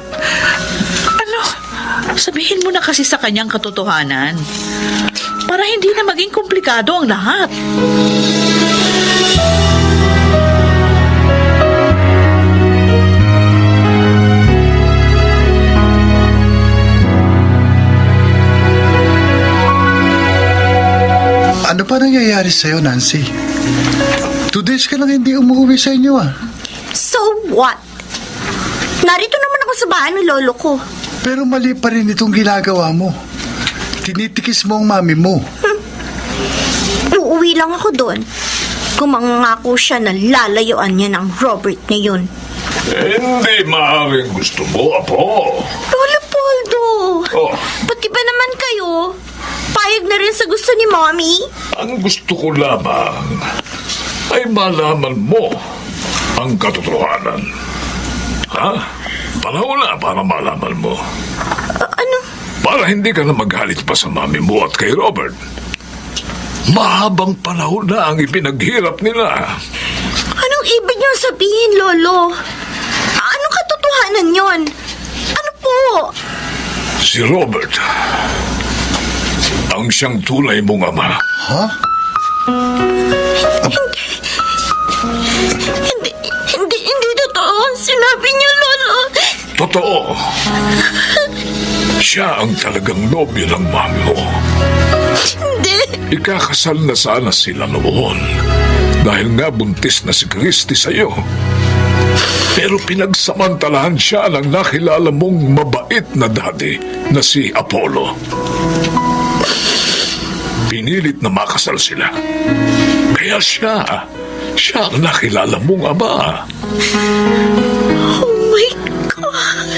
Ano? Sabihin mo na kasi sa kanyang katotohanan para hindi na maging komplikado ang lahat. Ano pa nangyayari sa'yo, Nancy? 2 days ka lang hindi umuwi sa inyo, ah. So what? Narito naman ako sa bahay ng lolo ko. Pero mali pa rin itong ginagawa mo. Tinitikis mo ang mami mo. Uuwi lang ako doon. Kung mangangako siya na lalayuan niya ng Robert na yun. Hindi maaaring gusto mo, Apo. Lolo Poldo! Oh. Pati ba naman kayo? Payag na rin sa gusto ni Mommy? Ang gusto ko lamang ay malaman mo ang katotohanan. Ha? Panahon na para malaman mo. Ano? Para hindi ka na magalit pa sa mami mo at kay Robert. Mahabang panahon na ang ipinaghirap nila. Anong ibig niyong sabihin, Lolo? Anong katotohanan yon? Ano po? Si Robert ang siyang tunay mong ama. Ha? Hindi totoo. Sinabi niyo, Lolo. Totoo. Siya ang talagang nobyo ng mami mo. Hindi. Ikakasal na sana sila noon dahil nga buntis na si Christy sa'yo. Pero pinagsamantalahan siya ng nakilala mong mabait na daddy na si Apollo. Pinilit na makasal sila. Kaya siya ang nakilala mong ama. Oh my God!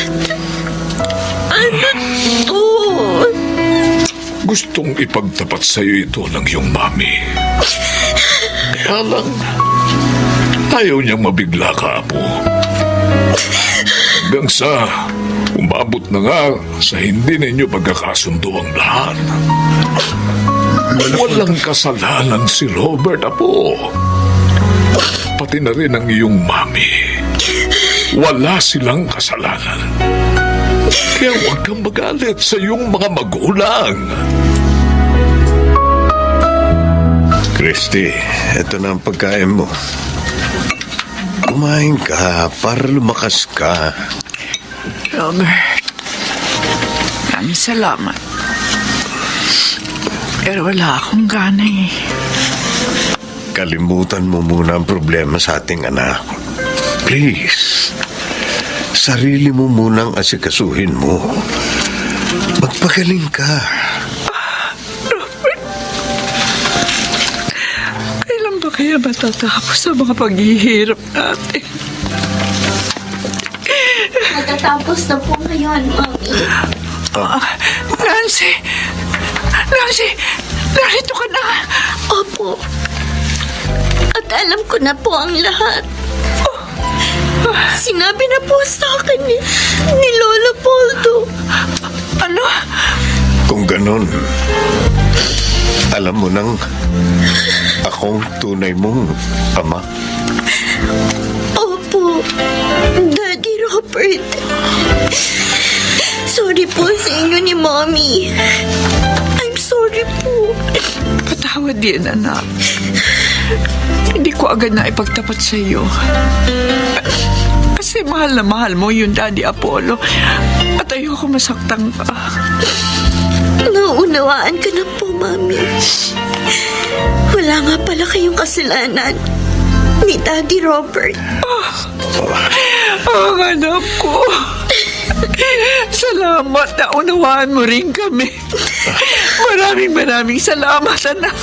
Ano to? Gustong ipagtapat sa iyo ito ng iyong mami. Kaya lang, ayaw niyang mabigla ka, Apo. Hanggang sa umabot na nga sa hindi ninyo pagkakasundo ang lahat. Walang kasalanan si Robert, Apo. Pati na rin ang iyong mami. Wala silang kasalanan. Kaya huwag kang magalit sa iyong mga magulang. Christy, eto na ang pagkain mo. Kumain ka para lumakas ka. Robert, maraming salamat. Pero wala akong gana eh. Kalimutan mo muna ang problema sa ating anak. Please, sarili mo munang asikasuhin mo. Magpagaling ka. Kailan ba kaya matatapos ang mga paghihirap natin? Matatapos na po ngayon, Mami. Nancy! Nancy! Narito ka na! Opo. At alam ko na po ang lahat. Sinabi na po sa akin ni Lola Poldo. Ano? Kung ganon, alam mo nang akong tunay mong ama. Opo, Daddy Robert. Sorry po sa inyo ni Mommy. I'm sorry po. Patawad din, anak. Hindi ko agad na ipagtapat sa iyo. Kasi mahal na mahal mo yung Daddy Apollo. At ayoko masaktan ka. Nauunawaan ka na po, Mami. Wala nga pala kayong kasalanan ni Daddy Robert. Ang anak ko. Salamat na unawaan mo rin kami. Maraming salamat, anak.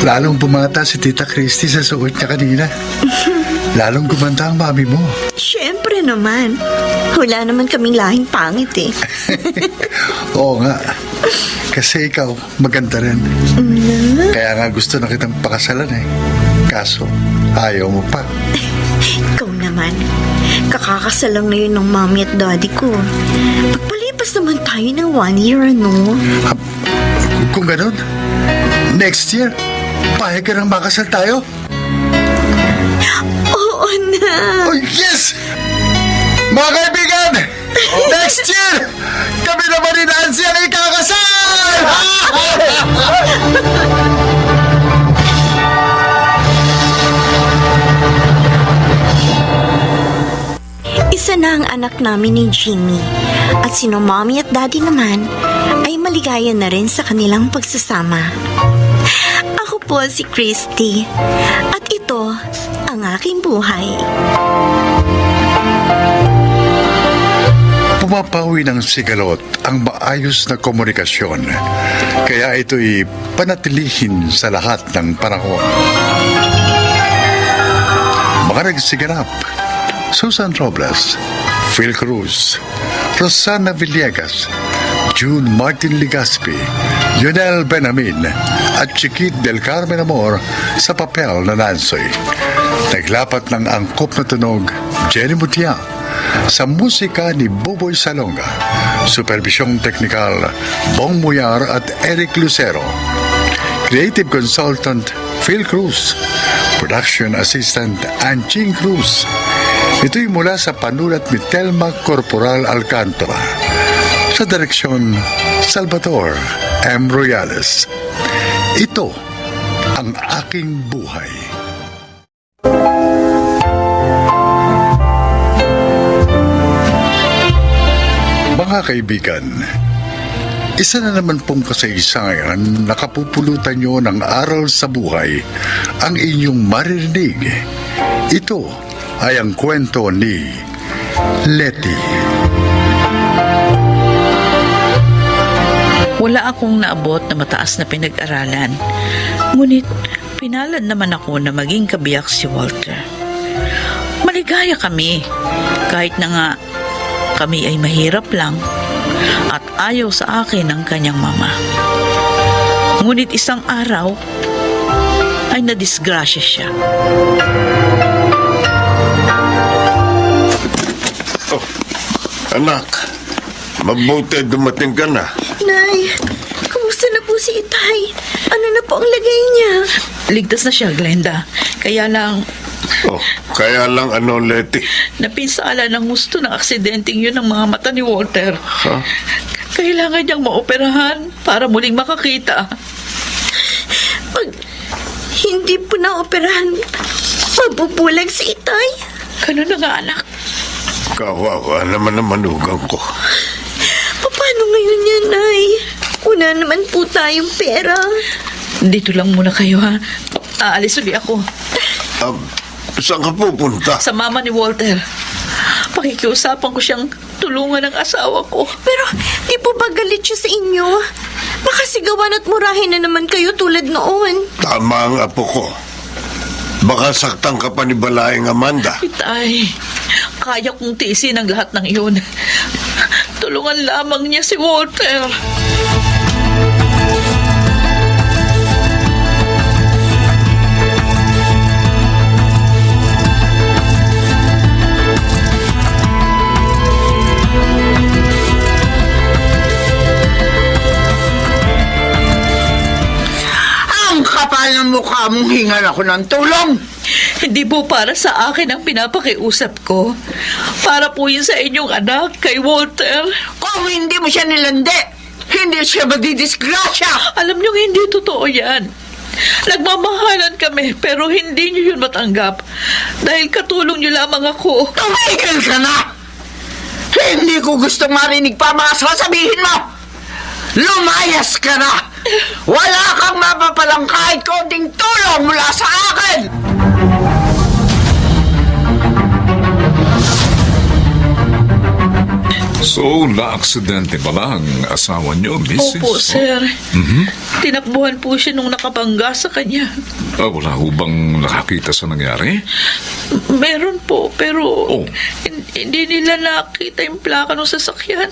Lalong bumata si Tita Christy sa suot niya kanina. Lalong gumanda ang mami mo. Siyempre naman. Wala naman kaming lahing pangit eh. Oo nga. Kasi ikaw, maganda rin. Kaya nga gusto na kitang pakasalan eh. Kaso, ayaw mo pa. Ikaw naman. Kakakasal lang ngayon ng Mommy at Daddy ko. Pagpalipas naman tayo ng 1 year, ano? Kung ganun, next year, payag ka nang makasal tayo? Oo na. Oh, yes! Mga kaibigan, next year, kami naman ni Nancy ang ikakasal! Isa na ang anak namin ni Jimmy. At sino Mommy at Daddy naman ay maligaya na rin sa kanilang pagsasama. Ako po si Christy. At ito ang aking buhay. Pumapawi ng sigalot ang maayos na komunikasyon. Kaya ito'y panatilihin sa lahat ng panahon. Mga nagsiganap: Susan Robles, Phil Cruz, Rosana Villegas, June Martin Ligaspi, Lionel Benamin at Chiquit del Carmen Amor sa papel na Nansoy. Naglapat ng angkop na tunog, Jenny Mutia. Sa musika ni Boboy Salonga. Supervisyong teknikal, Bong Muyar at Eric Lucero. Creative Consultant, Phil Cruz. Production Assistant, Anching Cruz. Ito'y mula sa panulat ni Telma Corporal Alcantara sa direksyon Salvador M. Royales. Ito ang aking buhay. Mga kaibigan, isa na naman pong kasaysayan na kapupulutan nyo ng aral sa buhay ang inyong maririnig. Ito ay ang kwento ni Letty. Wala akong naabot na mataas na pinag-aralan. Ngunit, pinalad naman ako na maging kabiyak si Walter. Maligaya kami, kahit na nga kami ay mahirap lang at ayaw sa akin ng kanyang mama. Ngunit isang araw ay nadisgrasya siya. Anak, mabuti dumating ka na. Nay, kumusta na po si Itay? Ano na po ang lagay niya? Ligtas na siya, Glenda. Kaya lang, Kaya lang ano, Letty? napinsala ng gusto ng aksidenteng yun ng mga mata ni Walter. Ha? Kailangan niyang maoperahan para muling makakita. Pag hindi po na-operahan, mabubulag si Itay. Ganun na nga, anak. Kawawa naman ang manugang ko. Paano ngayon yan, Nay? Una naman po tayong pera. Dito lang muna kayo, ha? Aalis ulit ako. Saan ka pupunta? Sa mama ni Walter. Pakikiusapan ko siyang tulungan ng asawa ko. Pero di po ba galit siya sa inyo? Baka sigawan at murahin na naman kayo tulad noon. Tama ang apo ko. Baka saktan ka pa ni Balayeng Amanda. Itay, kaya kong tiisin ang lahat ng iyon. Tulungan lamang niya si Walter. Ang kapal ng mukha mong hingan ako ng tulong. Hindi po para sa akin ang pinapakiusap ko. Para po yun sa inyong anak, kay Walter. Kung hindi mo siya nilandi, hindi siya madidisgrasya. Alam niyo, hindi totoo yan. Nagmamahalan kami, pero hindi niyo yun matanggap. Dahil katulong niyo lamang ako. Tumigil ka na! Hindi ko gusto marinig pa mga sasabihin mo! Lumayas ka na! Wala kang mapapalang kahit konting tulong mula sa akin! So, na-aksidente pala ang asawa niyo, Mrs.? Opo, sir. Tinakbuhan po siya nung nakabangga sa kanya. Wala ho bang nakakita sa nangyari? Meron po, pero Oh. hindi nila nakita yung plaka ng sasakyan.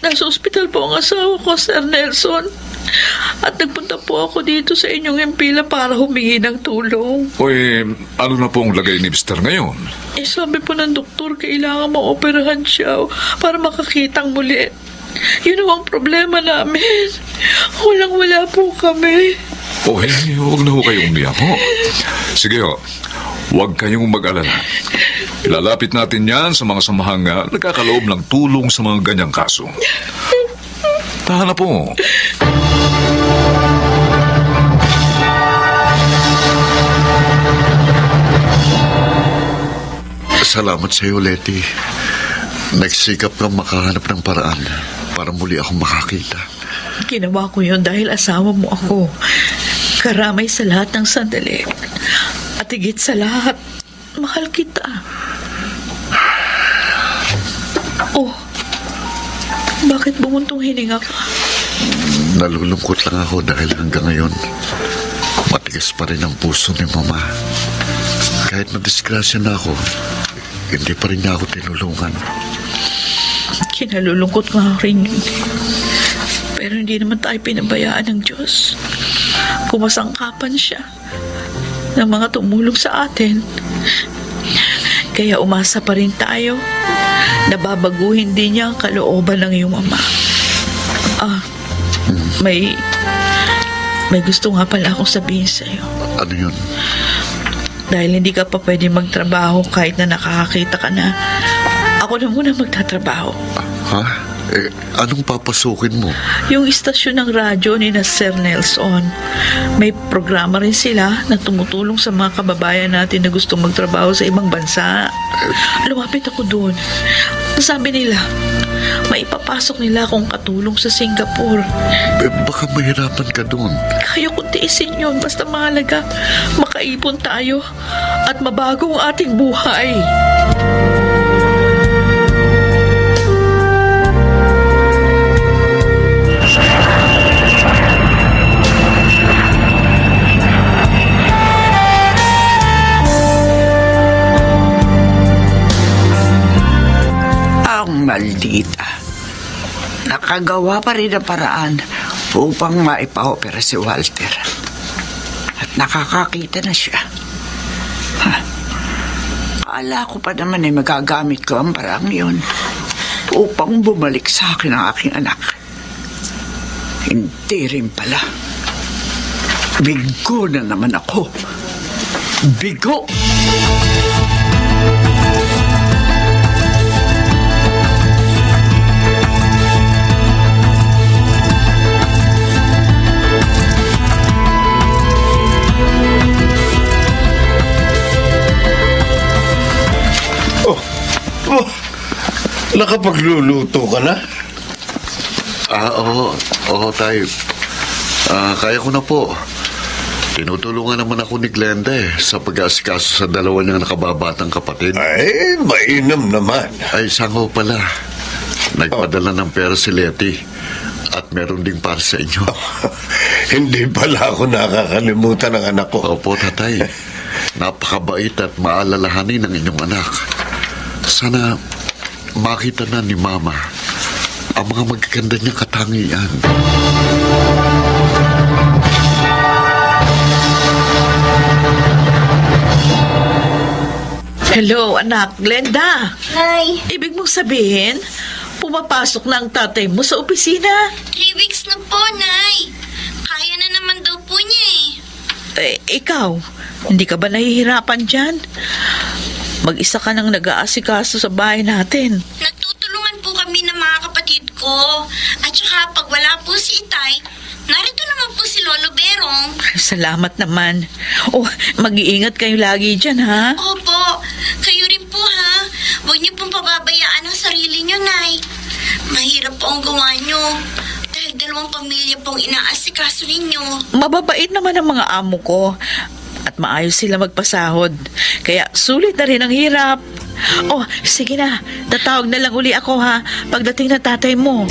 Nasa ospital po ang asawa ko, Sir Nelson. At nagpunta po ako dito sa inyong impila para humingi ng tulong. Ano na po ang lagay ni Mr. ngayon? Sabi po ng doktor, kailangan maoperahan siya para makakitang muli. Yun ang problema namin. Walang-wala po kami. Huwag na ho kayong umiyak ho. Sige ho, huwag kayong mag-alala. Ilalapit natin yan sa mga samahang nagkakaloob ng tulong sa mga ganyang kaso. Tahan na po. Salamat sa iyo, Letty. Nagsikap kang makahanap ng paraan para muli akong makakita. Ginawa ko yun dahil asawa mo ako. Karamay sa lahat ng sandali. At higit sa lahat, mahal kita. Oh, bakit bumuntong hininga ka? Nalulungkot lang ako dahil hanggang ngayon, matigas pa rin ang puso ni Mama. Kahit na-disgrasya na ako, hindi pa rin niya ako tinulungan. Kinalulungkot nga rin yun. Pero hindi naman tayo pinabayaan ng Diyos. Kumasangkapan siya ng mga tumulong sa atin. Kaya umasa pa rin tayo na babaguhin din niya ang kalooban ng iyong ama. May gusto nga pala akong sabihin sa'yo. Ano yun? Dahil hindi ka pa pwede magtrabaho kahit na nakakakita ka na. Ako na muna magtatrabaho. Ha? Anong papasukin mo? Yung istasyon ng radyo ni na Sir Nelson. May programa rin sila na tumutulong sa mga kababayan natin na gustong magtrabaho sa ibang bansa. Lumapit ako doon. Sabi nila, maipapasok nila akong katulong sa Singapore. Baka mahirapan ka doon. Kaya ko tiisin yun. Basta mahalaga, makaipon tayo at mabago ang ating buhay. Ang maldita. Nakagawa pa rin ang paraan upang maipa-opera si Walter. At nakakakita na siya. Akala ko pa naman ay magagamit ko ang parang yun upang bumalik sa akin ang aking anak. Hindi rin pala. Bigo na naman ako. Bigo! Oh, nakapagluluto ka na? Oo, tayo. Kaya ko na po. Tinutulungan naman ako ni Glenda sa pag-aasikaso sa dalawa niyang nakababatang kapatid. Ay, mainam naman. Ay, sango pala. Nagpadala ng pera si Letty at meron ding para sa inyo. Hindi pala ako nakakalimutan ng anak ko. Opo, tatay. Napakabait at maalalahanin ng inyong anak. Sana makita na ni Mama ang mga magaganda niyang katangian. Hello, anak. Glenda. Nay, Ibig mong sabihin, pumapasok na ang tatay mo sa opisina? 3 weeks na po, Nay. Kaya na naman daw po niya Ikaw, hindi ka ba nahihirapan dyan? Mag-isa ka nang nag-aasikaso sa bahay natin. Nagtutulungan po kami ng mga kapatid ko. At saka pag wala po si Itay, narito naman po si Lolo Berong. Salamat naman. Mag-iingat kayo lagi dyan, ha? Opo, kayo rin po ha. Huwag niyo pong pababayaan ang sarili niyo, Nay. Mahirap po ang gawa niyo. Dahil 2 pamilya pong inaasikaso ninyo. Mababait naman ang mga amo ko. At maayos sila magpasahod. Kaya sulit na rin ang hirap. Sige na. Tatawag na lang uli ako, ha? Pagdating na tatay mo.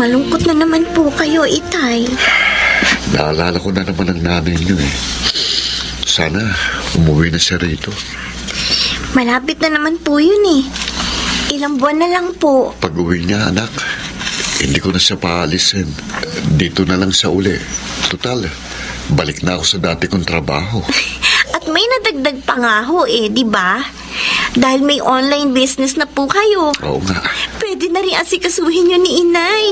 malungkot na naman po kayo, Itay. Naalala ko na naman ang nanay niyo eh. Sana umuwi na siya rito. Malapit na naman po yun eh. Ilang buwan na lang po. Pag uwi niya, anak, hindi ko na siya paalisin. Dito na lang sa uli. Total, balik na ako sa dati kong trabaho. At may nadagdag pa nga ho di ba? Dahil may online business na po kayo. Oo nga. Pwede na rin asikasuhin yun ni Inay.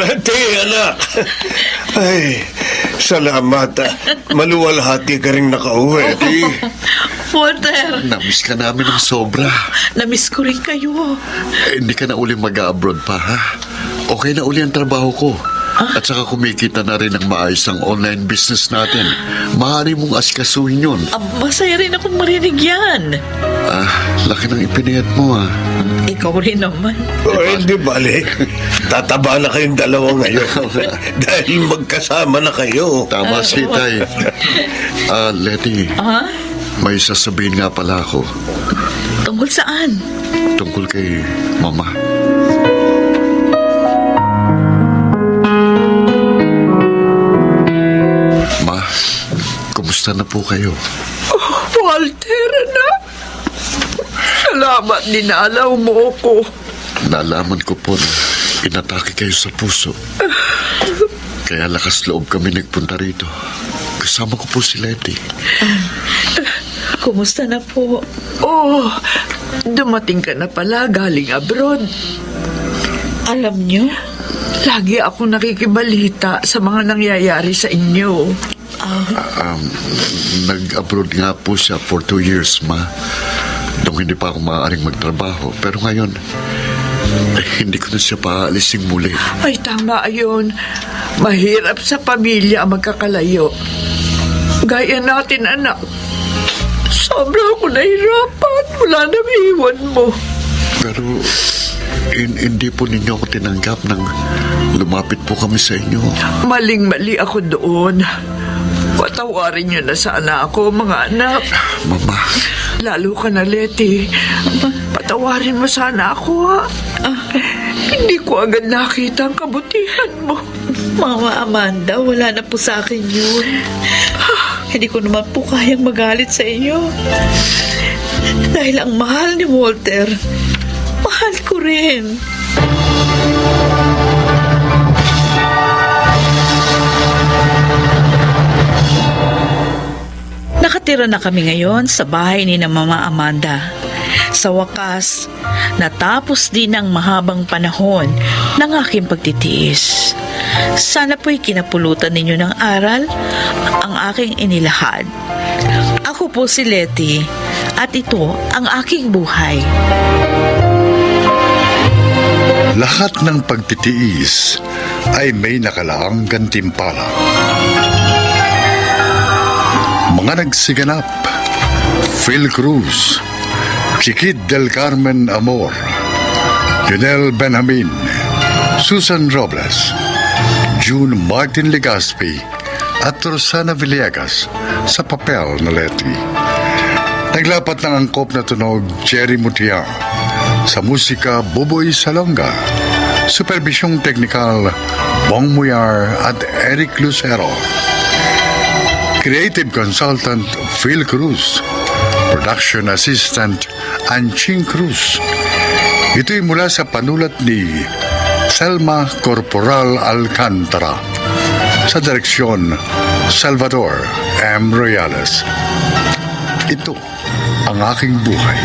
Lati, anak. Ay, salamat. Maluwalhati ka rin nakauwi. Walter, Namiss ka namin ng sobra. namiss ko rin kayo. Hindi ka na uli mag-abroad pa, ha? Okay na uli ang trabaho ko. At saka kumikita na rin ang maayos ang online business natin. Maaari mong asikasuhin yun. Masaya rin akong marinig yan. Laki ng ipinayat mo, Ikaw rin naman. O, hindi bali. Tataba na kayong dalawa ngayon. Dahil magkasama na kayo. Tama si Tay. Letty, Ha? may sasabihin nga pala ako Tungkol saan? tungkol kay Mama. Ma, kumusta na po kayo? Walter, anak. Salamat dinalaw mo ko. Nalaman ko po na inatake kayo sa puso. Kaya lakas loob kami nagpunta rito. Kasama ko po si Letty. Kumusta na po? Oh, dumating ka na pala galing abroad. Alam niyo? Lagi ako nakikibalita sa mga nangyayari sa inyo. Nag-abroad nga po siya for 2 years, Ma. Nung hindi pa ako maaaring magtrabaho. Pero ngayon, hindi ko na siya paalisin muli. Ay, tama yun. Mahirap sa pamilya ang magkakalayo. Gaya natin, anak. Sobra ako nahirapan. Wala nang iwan mo. Pero hindi po ninyo ako tinanggap nang lumapit po kami sa inyo. Maling-mali ako doon. Patawarin niyo na sana ako, mga anak. Mama, Lalo ka na, Letty. Patawarin mo sana ako, ha? Hindi ko agad nakita ang kabutihan mo. Mama Amanda, wala na po sa akin yun. Hindi ko naman po kayang magalit sa inyo. Dahil ang mahal ni Walter, mahal ko rin. Nakatira na kami ngayon sa bahay ni na Mama Amanda. Sa wakas, natapos din ang mahabang panahon ng aking pagtitiis. Sana po'y kinapulutan ninyo ng aral ang aking inilahad. Ako po si Letty at ito ang aking buhay. Lahat ng pagtitiis ay may nakalaang gantimpala. Mga nagsiganap: Phil Cruz, Chiquit del Carmen Amor, Junel Benjamin, Susan Robles, June Martin Legaspi at Rosana Villegas sa papel na Letty. Naglapat ng angkop na tunog Jerry Mutia, sa musika Buboy Salonga, supervisyong teknikal Bong Muyar at Eric Lucero. Creative Consultant Phil Cruz. Production Assistant Anching Cruz. Ito'y mula sa panulat ni Selma Corporal Alcantara. Sa direksyon Salvador M. Royales. Ito ang aking buhay.